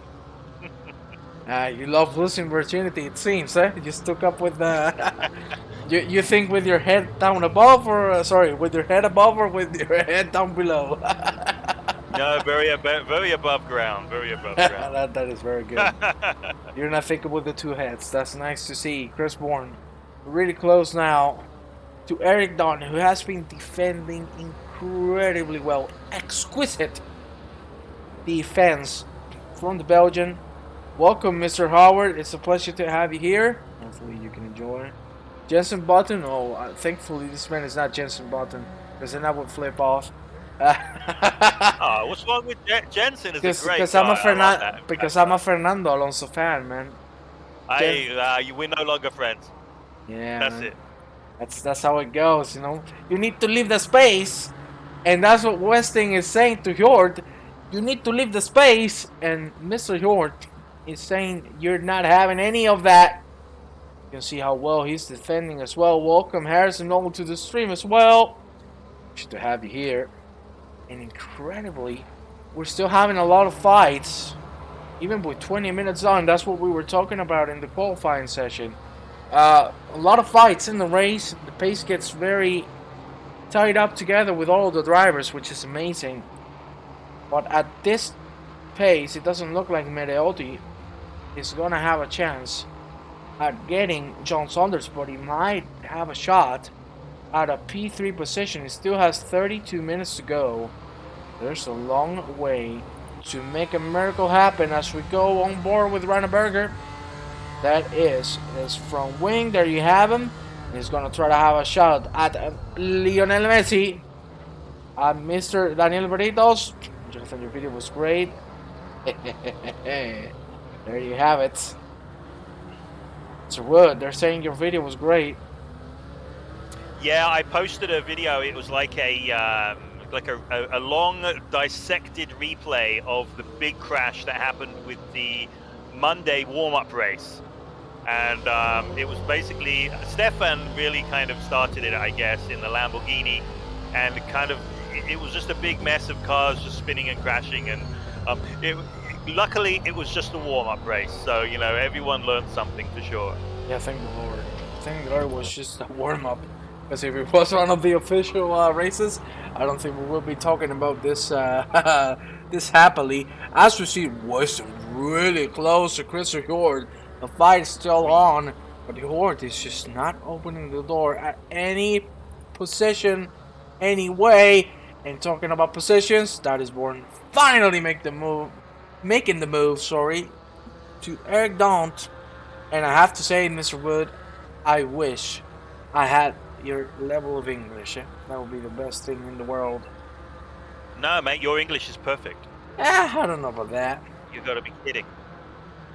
You love losing virginity, it seems, eh? You stuck up with the... you think with your head down above, or sorry, with your head above or with your head down below? No, very above ground, very above ground. that is very good. You're not thinking with the two heads. That's nice to see. Chris Bourne, really close now to Eric Don, who has been defending incredibly well. Exquisite defense from the Belgian. Welcome, Mr. Howard. It's a pleasure to have you here. Hopefully you can enjoy. Jensen Button. Oh, thankfully this man is not Jensen Button, because then I would flip off. Oh, what's wrong with Jensen? Is a great guy. Because I'm a Fernando Alonso fan, man. We're no longer friends. Yeah, that's man. it. That's how it goes, you know. You need to leave the space, and that's what Westing is saying to Hjort. You need to leave the space, and Mr. Hjort is saying you're not having any of that. You can see how well he's defending as well. Welcome, Harrison, over to the stream as well. Good to have you here. And incredibly, we're still having a lot of fights, even with 20 minutes on. That's what we were talking about in the qualifying session. A lot of fights in the race. The pace gets very tied up together with all the drivers, which is amazing. But at this pace, it doesn't look like Mereotti is gonna have a chance at getting John Saunders, but he might have a shot at a P3 position. He still has 32 minutes to go. There's a long way to make a miracle happen as we go on board with Nurburgring. That is from Wing. There you have him. He's gonna try to have a shot at Lionel Messi, at Mr. Daniel Veritos. Jonathan, your video was great. There you have it. It's Wood. They're saying your video was great. Yeah, I posted a video. It was like a long dissected replay of the big crash that happened with the Monday warm-up race, and it was basically Stefan really kind of started it, I guess, in the Lamborghini, and it was just a big mess of cars just spinning and crashing, and luckily it was just a warm-up race, so you know everyone learned something for sure. Yeah, thank the Lord. Thank the Lord it was just a warm-up. Because if it was one of the official races, I don't think we will be talking about this this happily. As we see, Weston really close to Chris Hjort. The fight is still on. But the Horde is just not opening the door at any position, any way. And talking about positions, that is Born finally making the move, to Eric Daunt. And I have to say, Mr. Wood, I wish I had your level of English. That would be the best thing in the world. No, mate, your English is perfect. I don't know about that. You got to be kidding.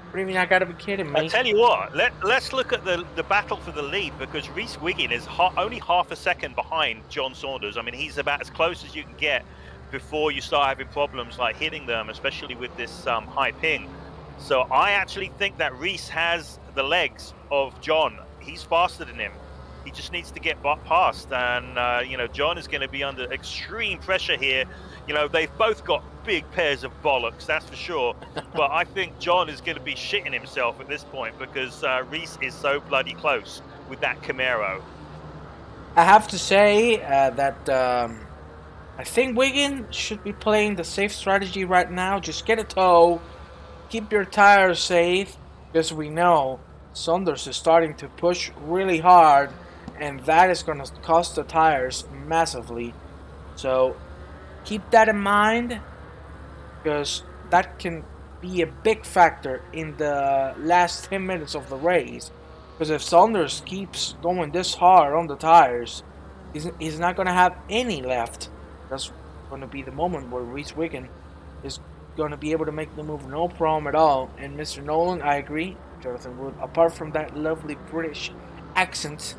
What do you mean I gotta be kidding me? I tell you what, let's look at the battle for the lead, because Reese Wiggin is only half a second behind John Saunders. I mean, he's about as close as you can get before you start having problems like hitting them, especially with this high ping. So I actually think that Reese has the legs of John. He's faster than him. He just needs to get past, and you know, John is going to be under extreme pressure here. You know, they've both got big pairs of bollocks, that's for sure. But I think John is going to be shitting himself at this point, because Reese is so bloody close with that Camaro. I have to say that I think Wiggin should be playing the safe strategy right now. Just get a tow, keep your tires safe, because we know Saunders is starting to push really hard, and that is going to cost the tires massively. So keep that in mind, because that can be a big factor in the last 10 minutes of the race. Because if Saunders keeps going this hard on the tires, he's not going to have any left. That's going to be the moment where Reese Wiggin is going to be able to make the move, no problem at all. And Mr. Nolan, I agree, Jonathan Wood, apart from that lovely British accent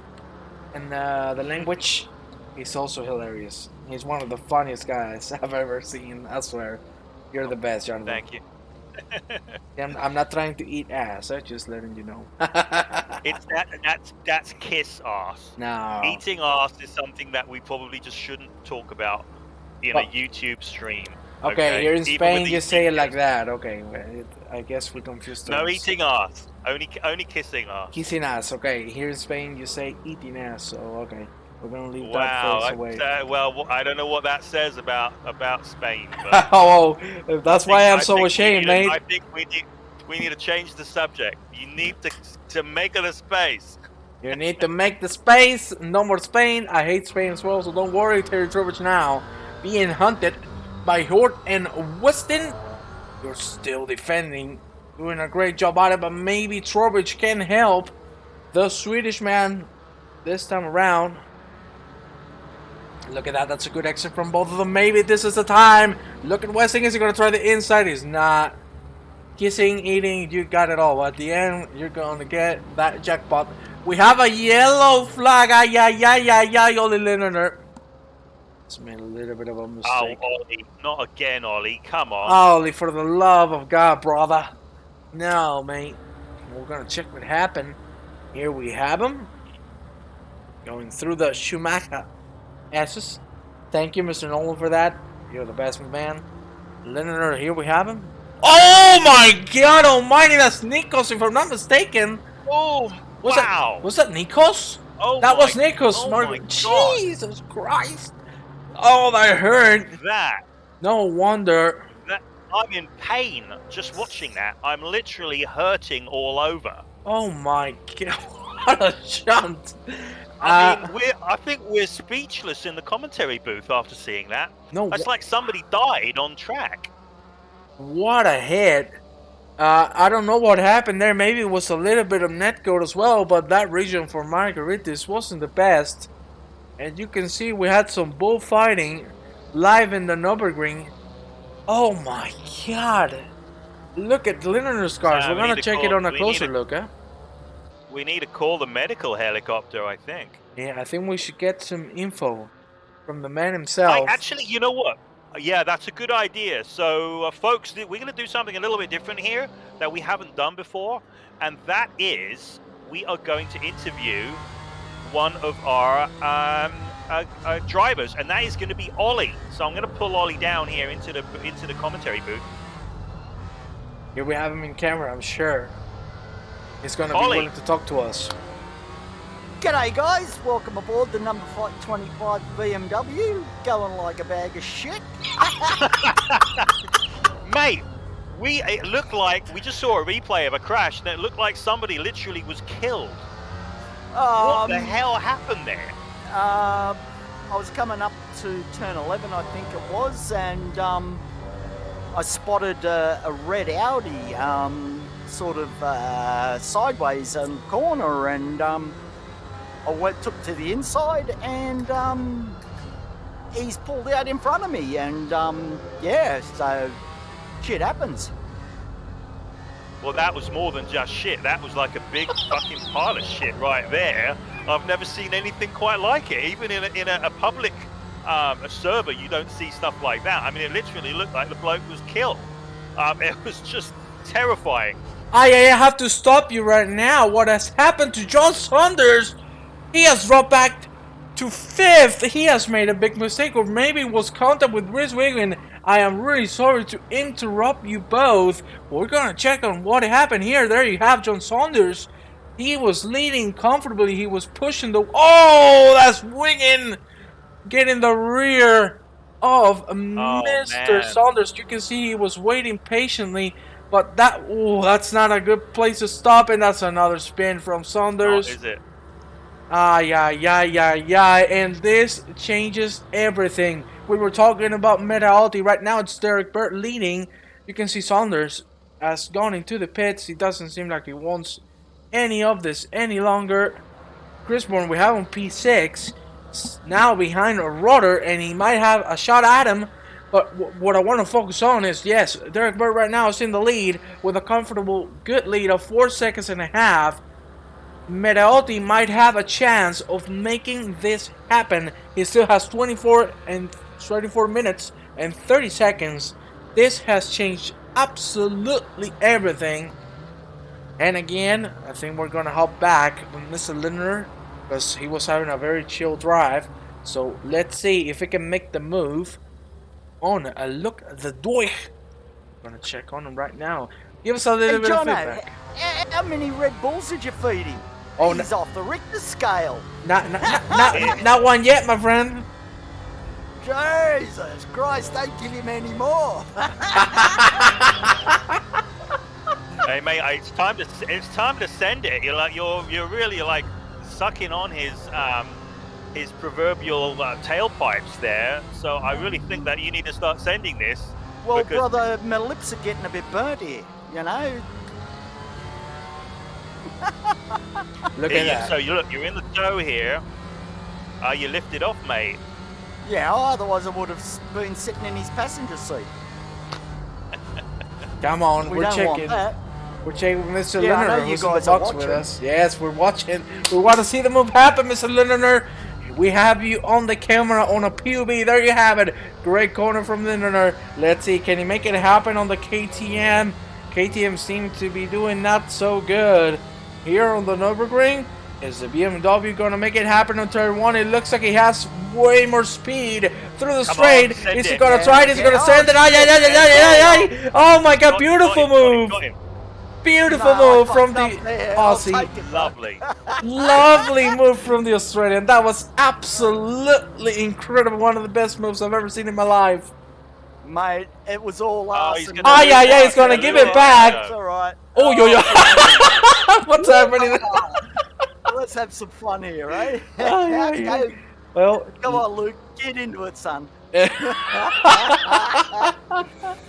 and the language, he's also hilarious. He's one of the funniest guys I've ever seen, I swear. You're the best, Jonathan. Thank you. I'm not trying to eat ass, I'm just letting you know. That's kiss ass. No. Eating ass is something that we probably just shouldn't talk about in a YouTube stream. Okay, here in Spain you say it like that. Okay, I guess we confused terms. No eating ass. Only kissing ass. Kissing ass. Okay, here in Spain you say eating ass. So okay, we're gonna leave that Wow. phrase away. Well, I don't know what that says about Spain. But Oh, that's why I'm so ashamed, mate. I think we need to change the subject. You need to make it a space. You need to make the space. No more Spain. I hate Spain as well. So don't worry, Terry Trubich now being hunted by Hort and Weston. You're still defending, doing a great job at it, but maybe Trubich can help the Swedish man this time around. Look at that, that's a good exit from both of them. Maybe this is the time. Look at Weston, is he going to try the inside? He's not. Kissing, eating, you got it all. At the end, you're going to get that jackpot. We have a yellow flag. Ollie Leonard. It's made a little bit of a mistake. Oh, Ollie. Not again, Ollie. Come on. Ollie, for the love of God, brother. No, mate. We're going to check what happened. Here we have him. Going through the Schumacher S's. Thank you, Mr. Nolan, for that. You're the best man. Leonard, here we have him. Oh my God almighty, that's Nikos, if I'm not mistaken. Oh, wow. Was that Nikos? Oh, that was Nikos. Oh my God. Jesus Christ. Oh, that hurt. That. No wonder. I'm in pain just watching that. I'm literally hurting all over. Oh my God. What a shunt. I think we're speechless in the commentary booth after seeing that. No, it's like somebody died on track. What a hit. I don't know what happened there. Maybe it was a little bit of netcode as well, but that region for Margaritas wasn't the best. And you can see we had some bullfighting live in the Nurburgring. Oh my God. Look at Leonard's cars. We're going to check it on a closer look, huh? We need to call the medical helicopter, I think. Yeah, I think we should get some info from the man himself. Actually, you know what? Yeah, that's a good idea. So, folks, we're going to do something a little bit different here that we haven't done before. And that is, we are going to interview one of our drivers. And that is going to be Ollie. So I'm going to pull Ollie down here into the commentary booth. Here we have him in camera, I'm sure. He's going to be willing to talk to us. G'day guys, welcome aboard the number 25 BMW, going like a bag of shit. Mate, it looked like, we just saw a replay of a crash and it looked like somebody literally was killed. What the hell happened there? I was coming up to turn 11, I think it was, and I spotted a red Audi sort of sideways in the corner, and I took to the inside, and he's pulled out in front of me, and yeah, so shit happens. Well, that was more than just shit. That was like a big fucking pile of shit right there. I've never seen anything quite like it. Even in a public a server, you don't see stuff like that. I mean, it literally looked like the bloke was killed. It was just terrifying. I have to stop you right now. What has happened to John Saunders? He has dropped back to 5th. He has made a big mistake, or maybe was contact with Rhys Wiggin. I am really sorry to interrupt you both. We're gonna check on what happened here. There you have John Saunders. He was leading comfortably. He was pushing the... Oh, that's Wiggin getting the rear of Mr. Saunders. You can see he was waiting patiently, but that's not a good place to stop, and that's another spin from Saunders. Oh, is it? Yeah, and this changes everything. We were talking about mentality. Right now it's Derrick Berg leading. You can see Saunders has gone into the pits. He doesn't seem like he wants any of this any longer. Chrisborn, we have on P6, now behind a rudder, and he might have a shot at him. But what I want to focus on is, yes, Derrick Berg right now is in the lead with a comfortable, good lead of 4.5 seconds. Medaotti might have a chance of making this happen. He still has 24 minutes and 30 seconds. This has changed absolutely everything. And again, I think we're gonna hop back with Mr. Lindner because he was having a very chill drive. So let's see if he can make the move on a look at the Doich. I'm gonna check on him right now. Give us a little bit of feedback. How many Red Bulls did you feed him? Oh, he's off the Richter scale. Not one yet, my friend. Jesus Christ! Don't give him any more. Hey mate, it's time to send it. You're really like sucking on his proverbial tailpipes there. So I really think that you need to start sending this. Well, brother, my lips are getting a bit burnt here. You know. Look at that. So you're in the tow here. You lifted off, mate. Yeah, otherwise I would have been sitting in his passenger seat. Come on, we're checking. We're checking with Mr. Lindner, who's in the box with us. Yes, we're watching. We want to see the move happen, Mr. Lindner. We have you on the camera on a POV. There you have it. Great corner from Lindner. Let's see, can he make it happen on the KTM? KTM seems to be doing not so good. Here on the Nurburgring, is the BMW going to make it happen on turn 1? It looks like he has way more speed through the straight. Is he going to try it? Is he going to send it? Oh my God, beautiful move. Beautiful move from the Aussie. Lovely. Lovely move from the Australian. That was absolutely incredible. One of the best moves I've ever seen in my life. Mate, it was all awesome. He's going to give it back. It's all right. Oh, yo. What's happening? Let's have some fun here, eh? Yeah. Well, come on, Luke, get into it, son. What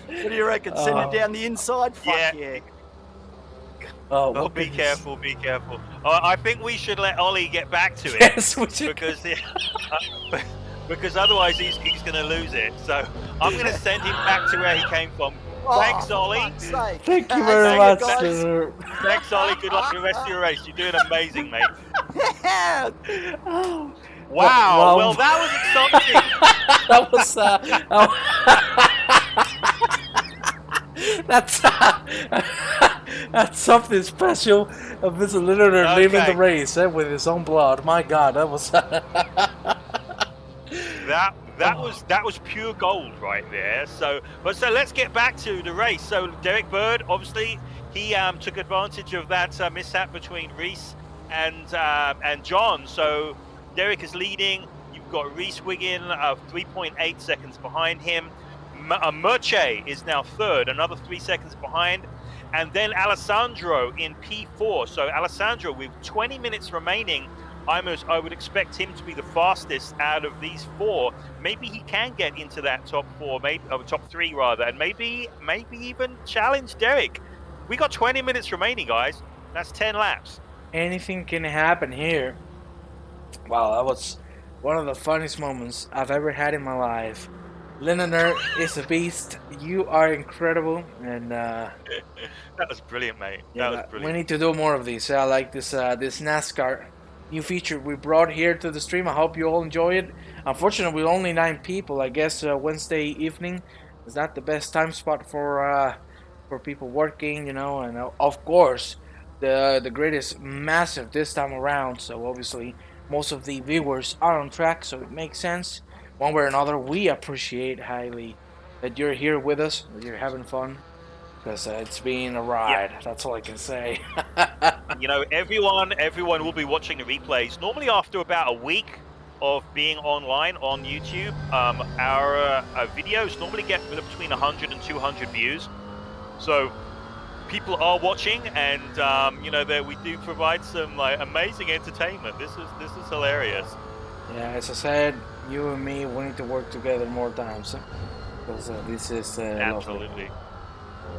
do you reckon? Send it down the inside? Fuck yeah. Oh, be careful, be careful. I think we should let Ollie get back to it. Yes, we should. Because otherwise he's going to lose it. So I'm going to send him back to where he came from. Thanks, Ollie. Thank you very much. Thanks, Ollie. Good luck with the rest of your race. You're doing amazing, mate. Wow. Well, that was exciting. That was that's something special of Mr. Lindner leaving the race with his own blood. My God, that was that was pure gold right there. So let's get back to the race. So Derrick Berg, obviously, he took advantage of that mishap between Rhys and John. So Derrick is leading. You've got Rhys Wiggin 3.8 seconds behind him. Murche is now third, another 3 seconds behind. and then Alessandro in P4. So Alessandro, with 20 minutes remaining, I would expect him to be the fastest out of these 4. Maybe he can get into that top 4, maybe top 3 rather, and maybe even challenge Derrick. We got 20 minutes remaining, guys. That's 10 laps. Anything can happen here. Wow, that was one of the funniest moments I've ever had in my life. Lindener is a beast. You are incredible, and that was brilliant, mate. yeah, That was brilliant. we need to do more of these. I like this this NASCAR new feature we brought here to the stream. I hope you all enjoy it. Unfortunately, with only 9 people, I guess Wednesday evening is not the best time spot for people working, you know. And of course, the grid is massive this time around, so obviously most of the viewers are on track, so it makes sense. One way or another, we appreciate highly that you're here with us, that you're having fun, because it's been a ride. Yeah. That's all I can say. You know, everyone will be watching the replays. Normally, after about a week of being online on YouTube, our videos normally get between 100 and 200 views. So people are watching, and you know, that we do provide some like amazing entertainment. This is hilarious. Yeah, as I said, you and me, we need to work together more times, because this is absolutely.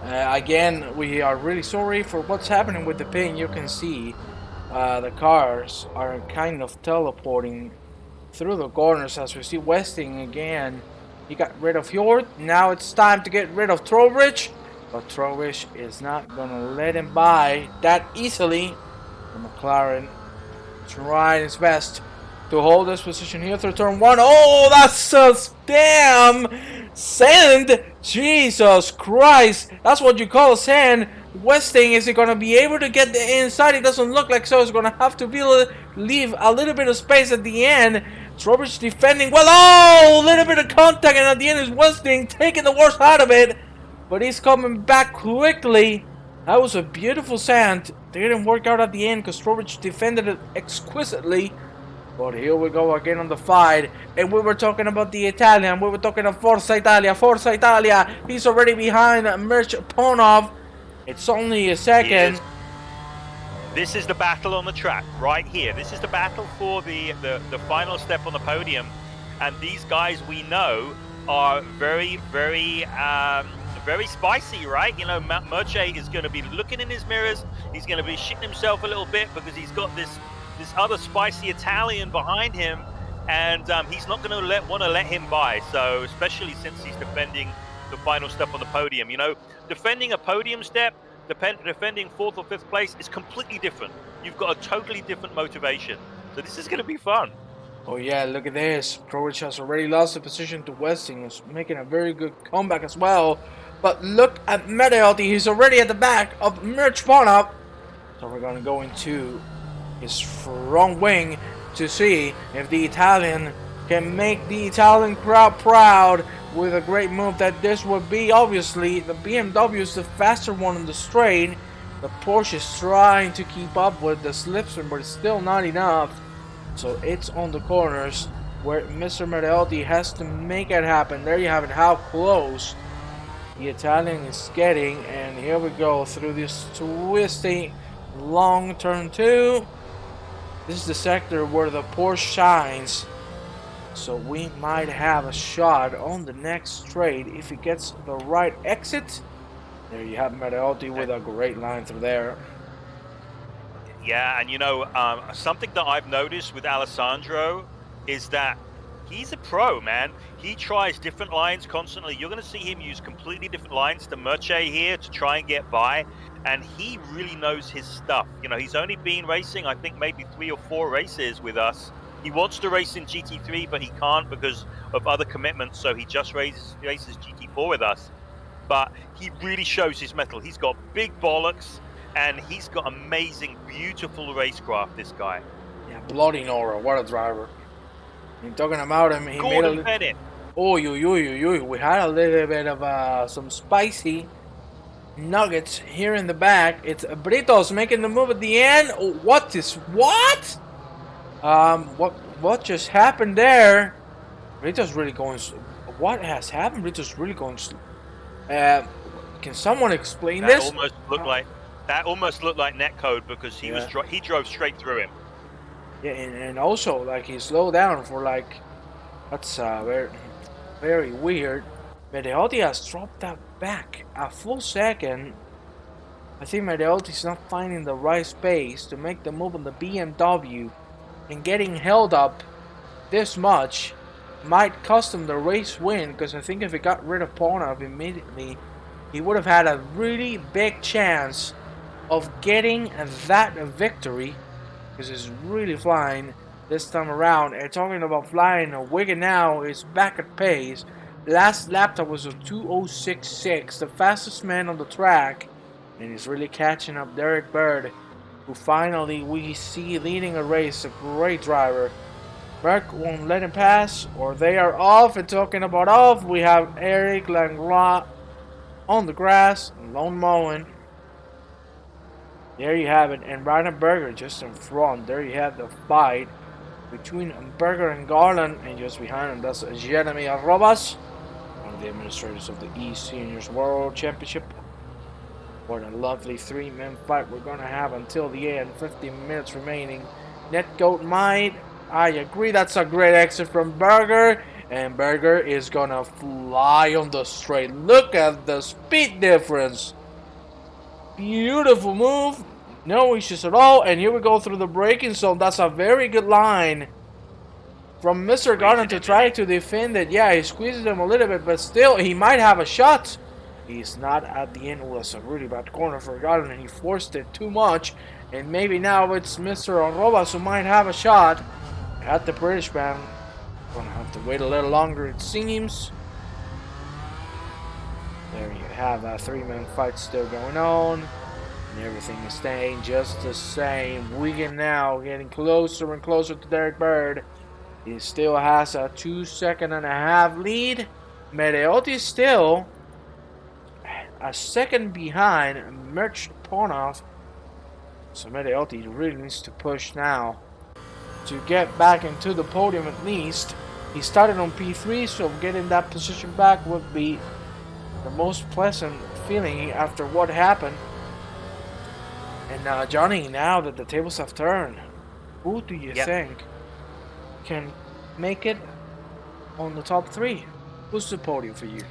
Again, we are really sorry for what's happening with the ping. You can see the cars are kind of teleporting through the corners as we see Westing again. He got rid of Hjort. Now it's time to get rid of Trowbridge, but Trowbridge is not gonna let him by that easily. The McLaren trying his best to hold this position here through turn 1. Oh, that's a damn sand! Jesus Christ, that's what you call a sand. Westing, is he gonna be able to get the inside? It doesn't look like so. He's gonna have to leave a little bit of space at the end. Trowbridge defending well. Oh, a little bit of contact, and at the end is Westing taking the worst out of it, but he's coming back quickly. That was a beautiful sand. They didn't work out at the end because Trowbridge defended it exquisitely. But here we go again on the fight, and we were talking about the Italian. We were talking of Forza Italia. Forza Italia. He's already behind Mirch Ponov. It's only a second. This is the battle on the track right here. This is the battle for the final step on the podium, and these guys we know are very spicy, right? You know, Mirche is going to be looking in his mirrors. He's going to be shitting himself a little bit because he's got this other spicy Italian behind him, and he's not going to want to let him by. So especially since he's defending the final step on the podium, you know, defending a podium step, defending 4th or 5th place is completely different. You've got a totally different motivation. So this is going to be fun. Oh yeah, look at this. Trowbridge has already lost the position to Westing. He's making a very good comeback as well. But look at Matteotti. He's already at the back of Mirch Ponov. So we're going to go into his front wing to see if the Italian can make the Italian crowd proud with a great move that this would be. Obviously, the BMW is the faster one on the straight. The Porsche is trying to keep up with the slipstream, but it's still not enough. So it's on the corners where Mr. Matteotti has to make it happen. There you have it, how close the Italian is getting. And here we go through this twisty long turn 2. This is the sector where the Porsche shines. So we might have a shot on the next straight if he gets the right exit. There you have Matteotti with a great line through there. Yeah, and you know, something that I've noticed with Alessandro is that he's a pro, man. He tries different lines constantly. You're going to see him use completely different lines to Mirche here to try and get by. And he really knows his stuff. You know, he's only been racing, I think, maybe 3 or 4 races with us. He wants to race in GT3, but he can't because of other commitments. So he just races GT4 with us. But he really shows his mettle. He's got big bollocks, and he's got amazing, beautiful racecraft, this guy. Yeah, bloody Nora, what a driver. I'm talking about him. He Gordon made a Bennett. We had a little bit of some spicy nuggets here in the back. It's Britos making the move at the end. Oh, what? What just happened there? Britos really going. What has happened? Britos really going. Can someone explain That this? almost looked like netcode because he he drove straight through him. Yeah, and also like he slowed down for like, that's very, very weird. Matteotti has dropped that back a full second. I think Matteotti's not finding the right space to make the move on the BMW, and getting held up this much might cost him the race win, because I think if he got rid of Ponov immediately, he would have had a really big chance of getting that victory, because he's really flying this time around. And talking about flying, Wigan now is back at pace. Last lap that was a 2:06.6, the fastest man on the track, and he's really catching up Derrick Berg, who finally we see leading a race. A great driver. Berg won't let him pass, or they are off. And talking about off, we have Eric Langlois on the grass, lone mowing. There you have it, and Ryan Berger just in front. There you have the fight between Berger and Garland, and just behind him, that's Jeremy Arrobas, one of the administrators of the eSeniors World Championship. What a lovely three-man fight we're gonna have until the end. 15 minutes remaining. Netgoat might. I agree. That's a great exit from Berger, and Berger is gonna fly on the straight. Look at the speed difference. Beautiful move. No issues at all. And here we go through the braking zone. That's a very good line from Mr. Garland to try to defend it. Yeah, he squeezes him a little bit, but still, he might have a shot. He's not at the end. It was a really bad corner for Garland, and he forced it too much. And maybe now it's Mr. Arrobas who might have a shot at the British man. Gonna have to wait a little longer, it seems. There you have that three-man fight still going on. And everything is staying just the same. Wigan now getting closer and closer to Derrick Berg. He still has a 2.5-second lead. Matteotti still a second behind Mirch Ponov. So Matteotti really needs to push now to get back into the podium at least. He started on P3, so getting that position back would be the most pleasant feeling after what happened. And Johnny, now that the tables have turned, who do you think can make it on the top three? Who's the podium for you?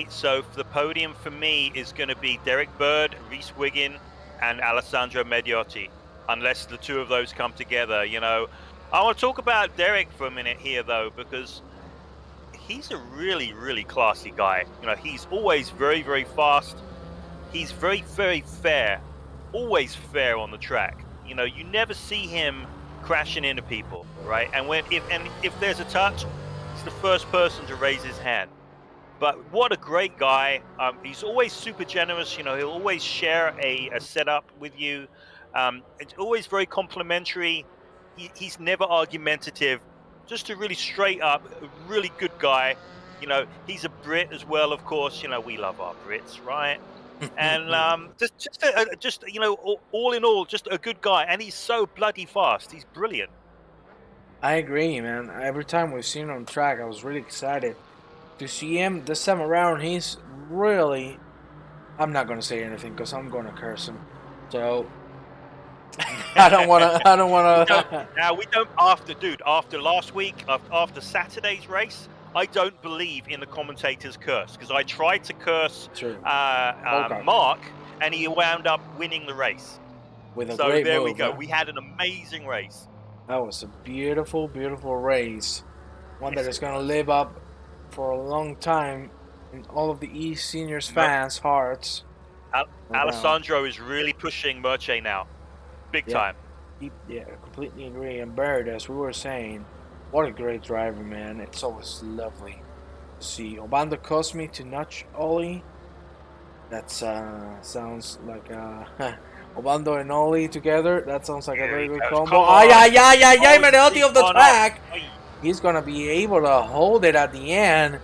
So for the podium for me is going to be Derrick Berg, Reese Wiggin, and Alessandro Matteotti, unless the two of those come together. You know, I want to talk about Derrick for a minute here, though, because he's a really, really classy guy. You know, he's always very, very fast. He's very, very fair, always fair on the track. You know, you never see him crashing into people, right? And if there's a touch, he's the first person to raise his hand. But what a great guy. He's always super generous. You know, he'll always share a setup with you. It's always very complimentary. He's never argumentative. Just a really straight up, really good guy. You know, he's a Brit as well, of course. You know, we love our Brits, right? And just you know, all in all, just a good guy. And he's so bloody fast. He's brilliant. I agree, man. Every time we've seen him on track, I was really excited to see him this time around. He's really, I'm not going to say anything because I'm going to curse him. So I don't want to. Now we don't. After last week, after Saturday's race, I don't believe in the commentator's curse, because I tried to curse Mark, and he wound up winning the race. With a great there move, we go. huh? We had an amazing race. That was a beautiful, beautiful race. One that is going to live up for a long time in all of the eSeniors fans' hearts. Alessandro is really pushing Merche now. Big time. Yeah, completely agree. And Bird, as we were saying, what a great driver, man. It's always lovely to see. Obando Cosme to notch Ollie. That sounds like Obando and Ollie together. That sounds like a very good combo. Matteotti of the track. He's going to be able to hold it at the end.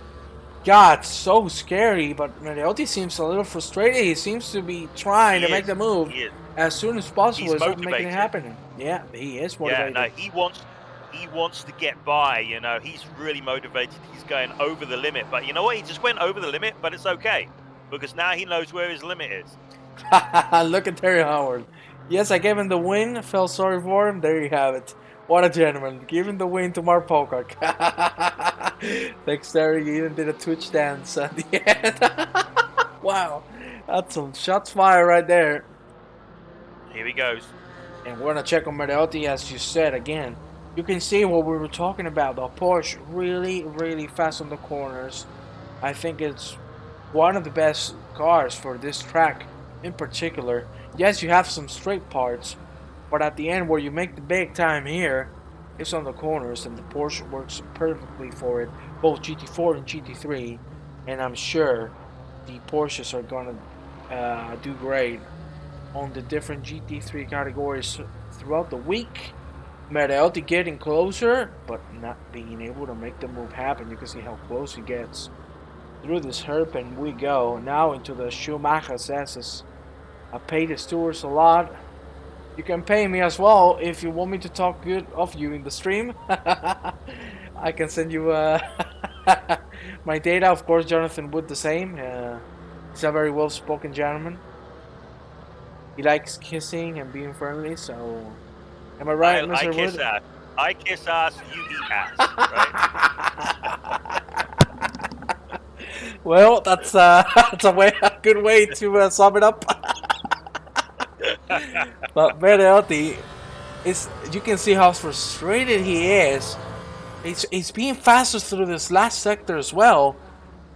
God, so scary. But Matteotti seems a little frustrated. He seems to be trying to make the move as soon as possible. He's not making it happen. Yeah, he is motivated. Yeah, no, he wants to get by. You know, he's really motivated. He's going over the limit. But you know what? He just went over the limit, but it's okay. because now he knows where his limit is. Look at Terry Howard. Yes, I gave him the win. Felt sorry for him. There you have it. What a gentleman. Giving the win to Mark Pocock. Thanks, Terry. You even did a Twitch dance at the end. Wow. That's some shots fired right there. Here he goes. And we're going to check on Matteotti, as you said again. You can see what we were talking about. The Porsche really, really fast on the corners. I think it's one of the best cars for this track in particular. Yes, you have some straight parts, but at the end where you make the big time here, it's on the corners, and the Porsche works perfectly for it. Both GT4 and GT3, and I'm sure the Porsches are gonna do great on the different GT3 categories throughout the week. Matteotti getting closer, but not being able to make the move happen. You can see how close he gets through this hairpin. We go now into the Schumacher S's. I pay the stewards a lot. You can pay me as well if you want me to talk good of you in the stream. I can send you my data. Of course, Jonathan Wood the same. He's a very well-spoken gentleman. He likes kissing and being friendly, so... Am I right, Mr. Wood? Kiss ass. I kiss ass, you eat ass, right? Well, that's a good way to sum it up. But Matteotti, you can see how frustrated he is. He's being faster through this last sector as well.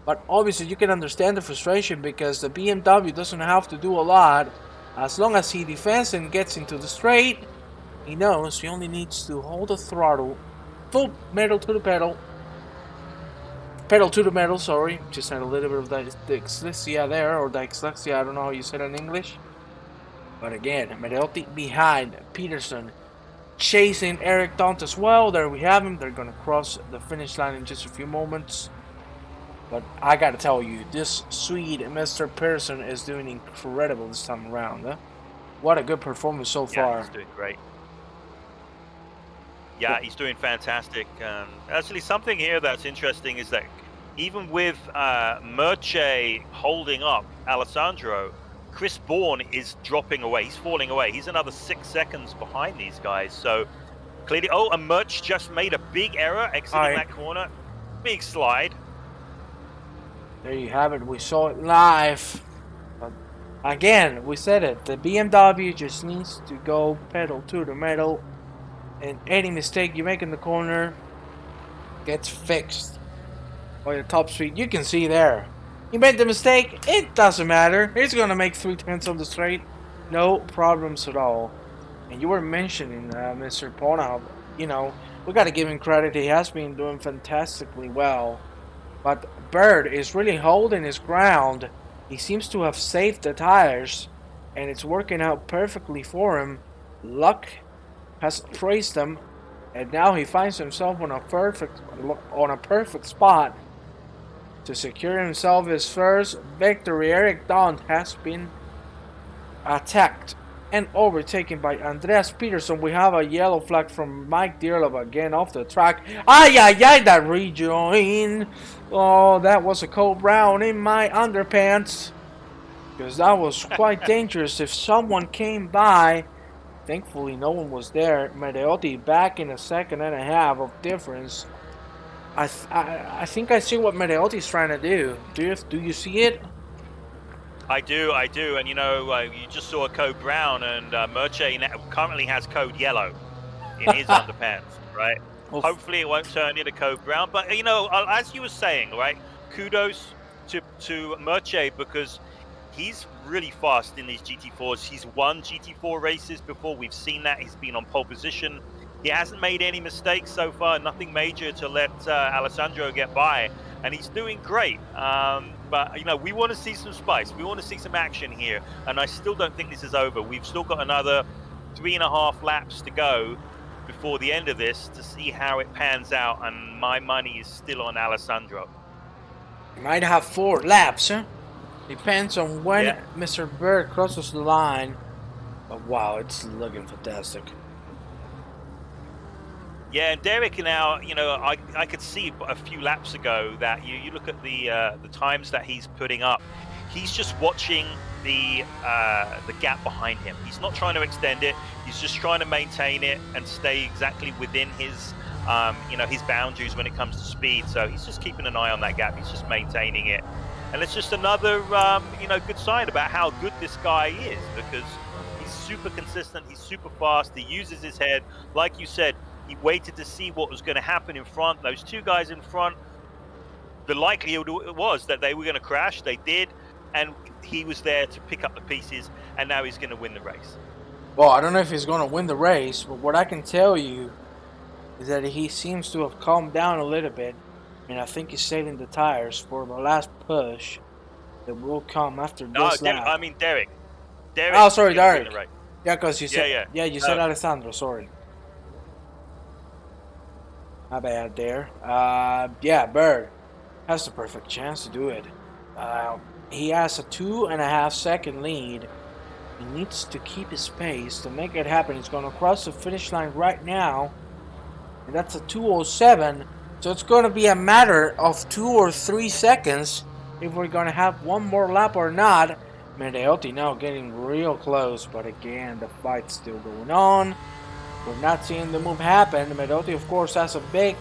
But obviously you can understand the frustration because the BMW doesn't have to do a lot. As long as he defends and gets into the straight, he knows he only needs to hold the throttle, full metal to the pedal. Pedal to the metal, sorry. Just had a little bit of dyslexia there, or dyslexia, I don't know how you said it in English. But again, Matteotti behind Peterson, chasing Eric Dont as well. There we have him. They're going to cross the finish line in just a few moments. But I got to tell you, this Swede, Mr. Peterson, is doing incredible this time around. Huh? What a good performance so far. Yeah, he's doing great. Yeah, he's doing fantastic. Actually, something here that's interesting is that even with Merche holding up Alessandro, Chris Bourne is dropping away. He's falling away. He's another 6 seconds behind these guys. So clearly, and Merch just made a big error exiting that corner. Big slide. There you have it. We saw it live. But again, we said it. The BMW just needs to go pedal to the metal. And any mistake you make in the corner gets fixed by the top speed. You can see there. You made the mistake. It doesn't matter. He's going to make 3/10 on the straight. No problems at all. And you were mentioning Mr. Pona. You know, we got to give him credit. He has been doing fantastically well. But Berg is really holding his ground. He seems to have saved the tires. And it's working out perfectly for him. Luck has praised him. And now he finds himself on a perfect spot to secure himself his first victory. Eric Dont has been attacked and overtaken by Andreas Peterson. We have a yellow flag from Mike Dearlove again off the track. That rejoin. Oh, that was a Cole Brown in my underpants. Because that was quite dangerous if someone came by. Thankfully, no one was there. Matteotti back in a second and a half of difference. I think I see what Matteotti's trying to do. Do you see it? I do. And you know, you just saw Code Brown, and Merche currently has code yellow in his underpants, right? Well, hopefully it won't turn into Code Brown. But you know, as you were saying, right? Kudos to Merche because he's really fast in these GT4s. He's won GT4 races before. We've seen that. He's been on pole position. He hasn't made any mistakes so far, nothing major to let Alessandro get by, and he's doing great. But, you know, we want to see some spice. We want to see some action here, and I still don't think this is over. We've still got another 3.5 laps to go before the end of this to see how it pans out, and my money is still on Alessandro. You might have 4 laps, huh? Depends on when Mr. Berg crosses the line. But wow, it's looking fantastic. Yeah, and Derrick now, you know, I could see a few laps ago that you look at the times that he's putting up. he's just watching the gap behind him. He's not trying to extend it. He's just trying to maintain it and stay exactly within his his boundaries when it comes to speed. So he's just keeping an eye on that gap. He's just maintaining it, and it's just another good sign about how good this guy is, because he's super consistent. He's super fast. He uses his head, like you said. He waited to see what was going to happen in front. Those two guys in front, the likelihood was that they were going to crash. They did, and he was there to pick up the pieces, and now he's going to win the race. Well, I don't know if he's going to win the race, but what I can tell you is that he seems to have calmed down a little bit, and I think he's saving the tires for the last push that will come after this lap. I mean Derrick. Oh, sorry, Derrick. Yeah, because you said you said Alessandro. Sorry. My bad there. Yeah, Berg has the perfect chance to do it. He has a 2.5 second lead. He needs to keep his pace to make it happen. He's going to cross the finish line right now. And that's a 2:07. So it's going to be a matter of 2 or 3 seconds if we're going to have one more lap or not. Medeotti now getting real close. But again, the fight's still going on. We're not seeing the move happen. Medeotti, of course, has a big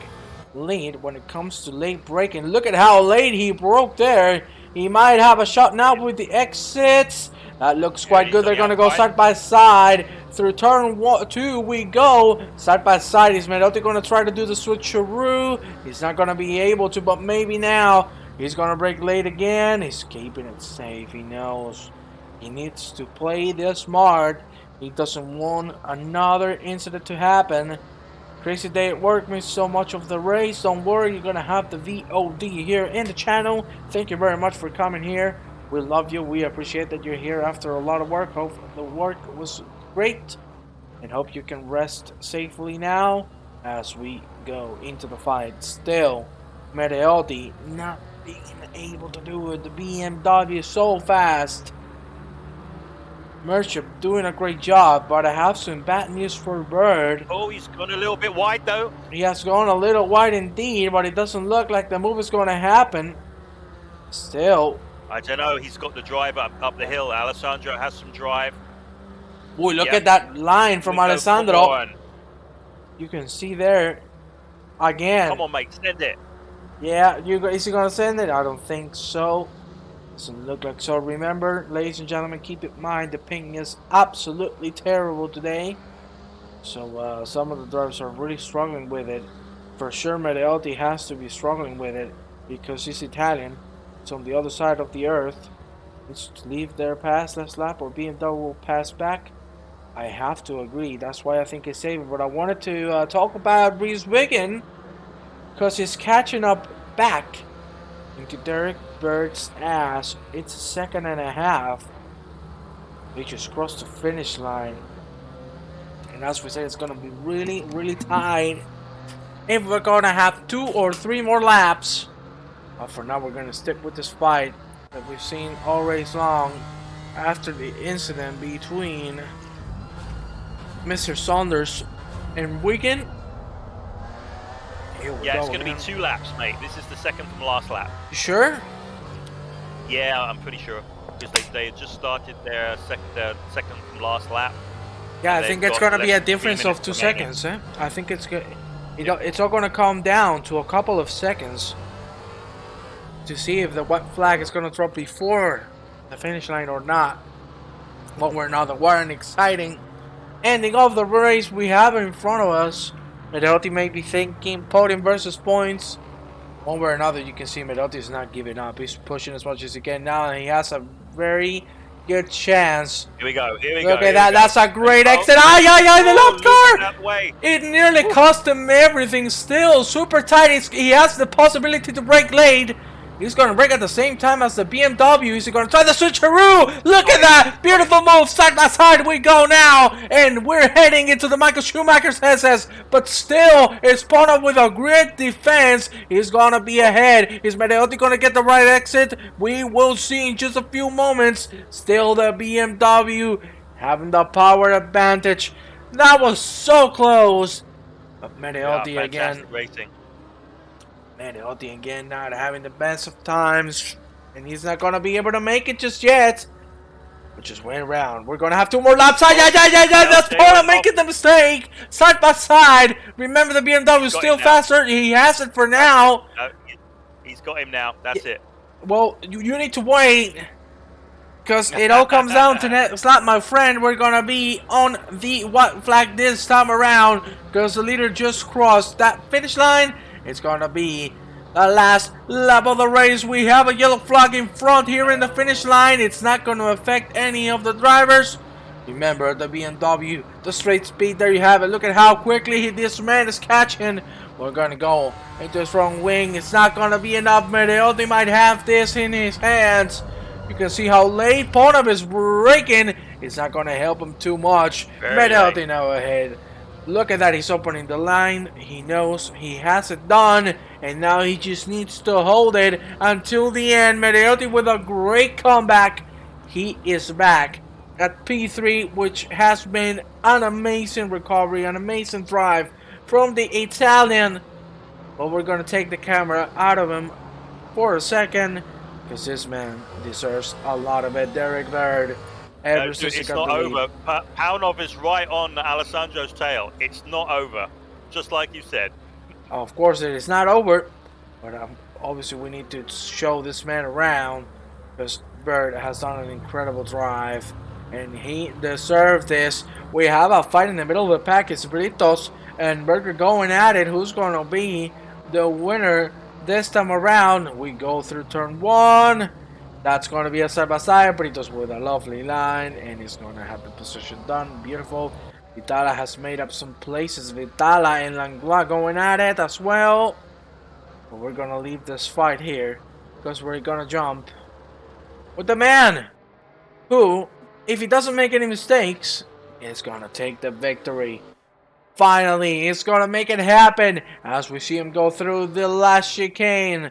lead when it comes to late braking. Look at how late he broke there. He might have a shot now with the exits. That looks quite good. They're going to go side by side. Through turn 2 we go. Side by side. Is Medeotti going to try to do the switcheroo? He's not going to be able to, but maybe now. He's going to brake late again. He's keeping it safe. He knows he needs to play this smart. He doesn't want another incident to happen. Crazy day at work missed so much of the race. Don't worry, you're going to have the VOD here in the channel. Thank you very much for coming here. We love you. We appreciate that you're here after a lot of work. Hope the work was great. And hope you can rest safely now as we go into the fight. Still, Medeotti not being able to do it. The BMW is so fast. Merchant doing a great job, but I have some bad news for Berg. Oh, he's gone a little bit wide though. He has gone a little wide indeed, but it doesn't look like the move is going to happen. Still, I don't know. He's got the drive up the hill. Alessandro has some drive. Boy, look at that line from Alessandro. You can see there again. Come on, mate, send it. Yeah, is he going to send it? I don't think so. Doesn't look like so. Remember, ladies and gentlemen, keep in mind the ping is absolutely terrible today. So some of the drivers are really struggling with it. For sure, Medeotti has to be struggling with it because he's Italian. It's on the other side of the earth. It's to leave their pass last lap or BMW will pass back. I have to agree. That's why I think he's saving. But I wanted to talk about Reese Wiggin because he's catching up back into Derrick Berg's ass. It's a 2.5 seconds. They just crossed the finish line. And as we said, it's going to be really, really tight if we're going to have 2 or 3 more laps. But for now, we're going to stick with this fight that we've seen all race long after the incident between Mr. Saunders and Wiggin. Yeah, it's going to be 2 laps, mate. This is the second from last lap. You sure? Yeah, I'm pretty sure. Because they had just started their second from last lap. Yeah, I think it's going to be a difference of 2 seconds. I think it's good. It's all going to calm down to a couple of seconds to see if the white flag is going to drop before the finish line or not. One way or another. What an exciting ending of the race we have in front of us. Medeotti may be thinking podium versus points. One way or another, you can see Medeotti is not giving up. He's pushing as much as he can now, and he has a very good chance. Here we go. Look at that. That's a great exit. The left car! It nearly cost him everything. Still super tight. He has the possibility to brake late. He's going to brake at the same time as the BMW. He's going to try the switcheroo. Look at that. Beautiful move. Side by side we go now. And we're heading into the Michael Schumacher's SS. But still, it's spun up with a great defense. He's going to be ahead. Is Medeotti going to get the right exit? We will see in just a few moments. Still the BMW having the power advantage. That was so close. But Medeotti again. Racing. Medeotti again not having the best of times. And he's not gonna be able to make it just yet. We just went around. We're gonna have 2 more laps. Yeah. That's part of making the mistake. Side by side. Remember, the BMW is still faster. He has it for now. He's got him now. That's it. Well, you need to wait. Because it all comes down to that. It's not, my friend. We're gonna be on the white flag this time around. Because the leader just crossed that finish line. It's gonna be the last lap of the race. We have a yellow flag in front here in the finish line. It's not going to affect any of the drivers. Remember, the BMW, the straight speed, there you have it. Look at how quickly this man is catching. We're going to go into his wrong wing. It's not going to be enough. Medeotti might have this in his hands. You can see how late Ponov is braking. It's not going to help him too much. Medeotti now ahead. Look at that, he's opening the line. He knows he has it done, and now he just needs to hold it until the end. Medeotti with a great comeback. He is back at P3, which has been an amazing recovery, an amazing drive from the Italian. But we're going to take the camera out of him for a second, because this man deserves a lot of it. Derrick Berg. It's not over. Paunov is right on Alessandro's tail. It's not over, just like you said. Of course, it is not over, but obviously we need to show this man around, because Bird has done an incredible drive, and he deserved this. We have a fight in the middle of the pack. It's Britos and Berger going at it. Who's going to be the winner this time around? We go through turn 1. That's going to be a side-by-side. Britos with a lovely line, and he's going to have the position done. Beautiful. Vitala has made up some places. Vitala and Langlois going at it as well. But we're going to leave this fight here, because we're going to jump with the man who, if he doesn't make any mistakes, is going to take the victory. Finally, he's going to make it happen as we see him go through the last chicane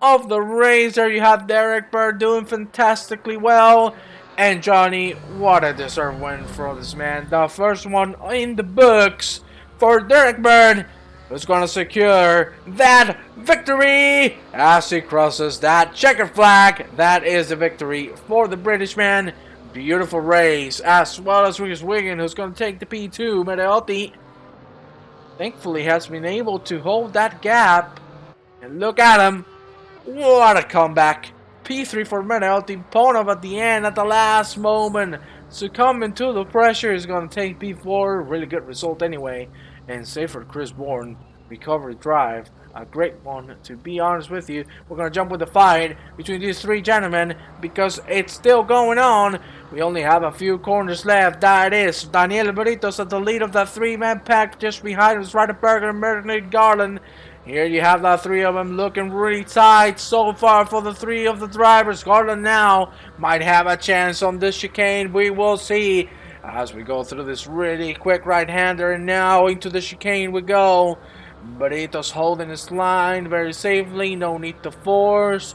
of the race. There you have Derrick Berg doing fantastically well. And Johnny, what a deserved win for this man. The first one in the books for Derrick Berg, who's going to secure that victory as he crosses that checkered flag. That is the victory for the British man. Beautiful race, as well as Rhys Wiggin, who's going to take the P2. Medeotti, thankfully, has been able to hold that gap. And look at him. What a comeback. P3 for Medeotti. Ponov at the end, at the last moment, succumbing to the pressure, is going to take P4. Really good result anyway. And safe for Chris Bourne. Recovery drive. A great one, to be honest with you. We're going to jump with the fight between these 3 gentlemen, because it's still going on. We only have a few corners left. That is Daniel Britos at the lead of that 3-man pack. Just behind us, Ryder Berger and Merlin Garland. Here you have the 3 of them looking really tight so far for the 3 of the drivers. Garland now might have a chance on this chicane. We will see as we go through this really quick right-hander. And now into the chicane we go. Britos holding his line very safely. No need to force.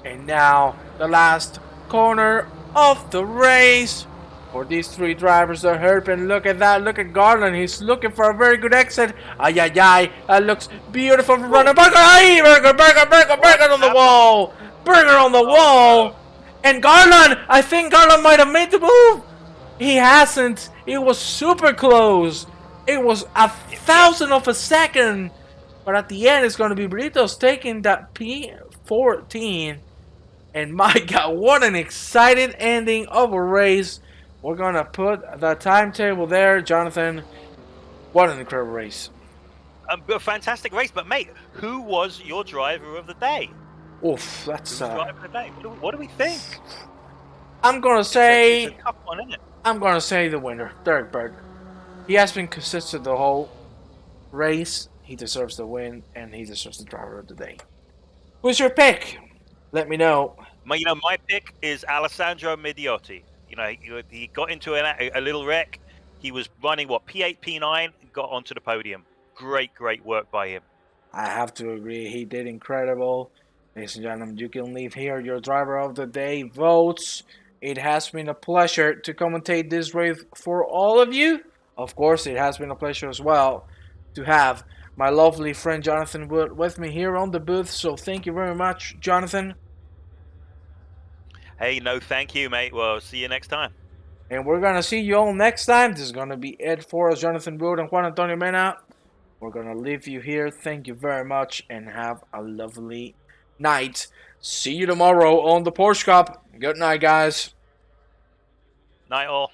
And now the last corner of the race for these 3 drivers. They're hurting. Look at that. Look at Garland. He's looking for a very good exit. Ay, ay, ay. That looks beautiful from running. Berger. Ay, Berger on the wall. Berger on the wall. And Garland. I think Garland might have made the move. He hasn't. It was super close. It was 1,000th of a second. But at the end, it's going to be Britos taking that P14. And my God, what an exciting ending of a race. We're going to put the timetable there. Jonathan, what an incredible race. A fantastic race. But, mate, who was your driver of the day? Oof, that's... driver of the day? What do we think? I'm going to say... It's a tough one, isn't it? I'm going to say the winner, Derrick Berg. He has been consistent the whole race. He deserves the win, and he deserves the driver of the day. Who's your pick? Let me know. My pick is Alessandro Medeotti. He got into a little wreck. He was running, P8, P9, got onto the podium. Great work by him. I have to agree. He did incredible. Ladies and gentlemen, you can leave here your driver of the day votes. It has been a pleasure to commentate this race for all of you. Of course, it has been a pleasure as well to have my lovely friend Jonathan Wood with me here on the booth. So thank you very much, Jonathan. Hey, no, thank you, mate. Well, see you next time. And we're going to see you all next time. This is going to be Ed Forrest, Jonathan Wood, and Juan Antonio Mena. We're going to leave you here. Thank you very much and have a lovely night. See you tomorrow on the Porsche Cup. Good night, guys. Night all.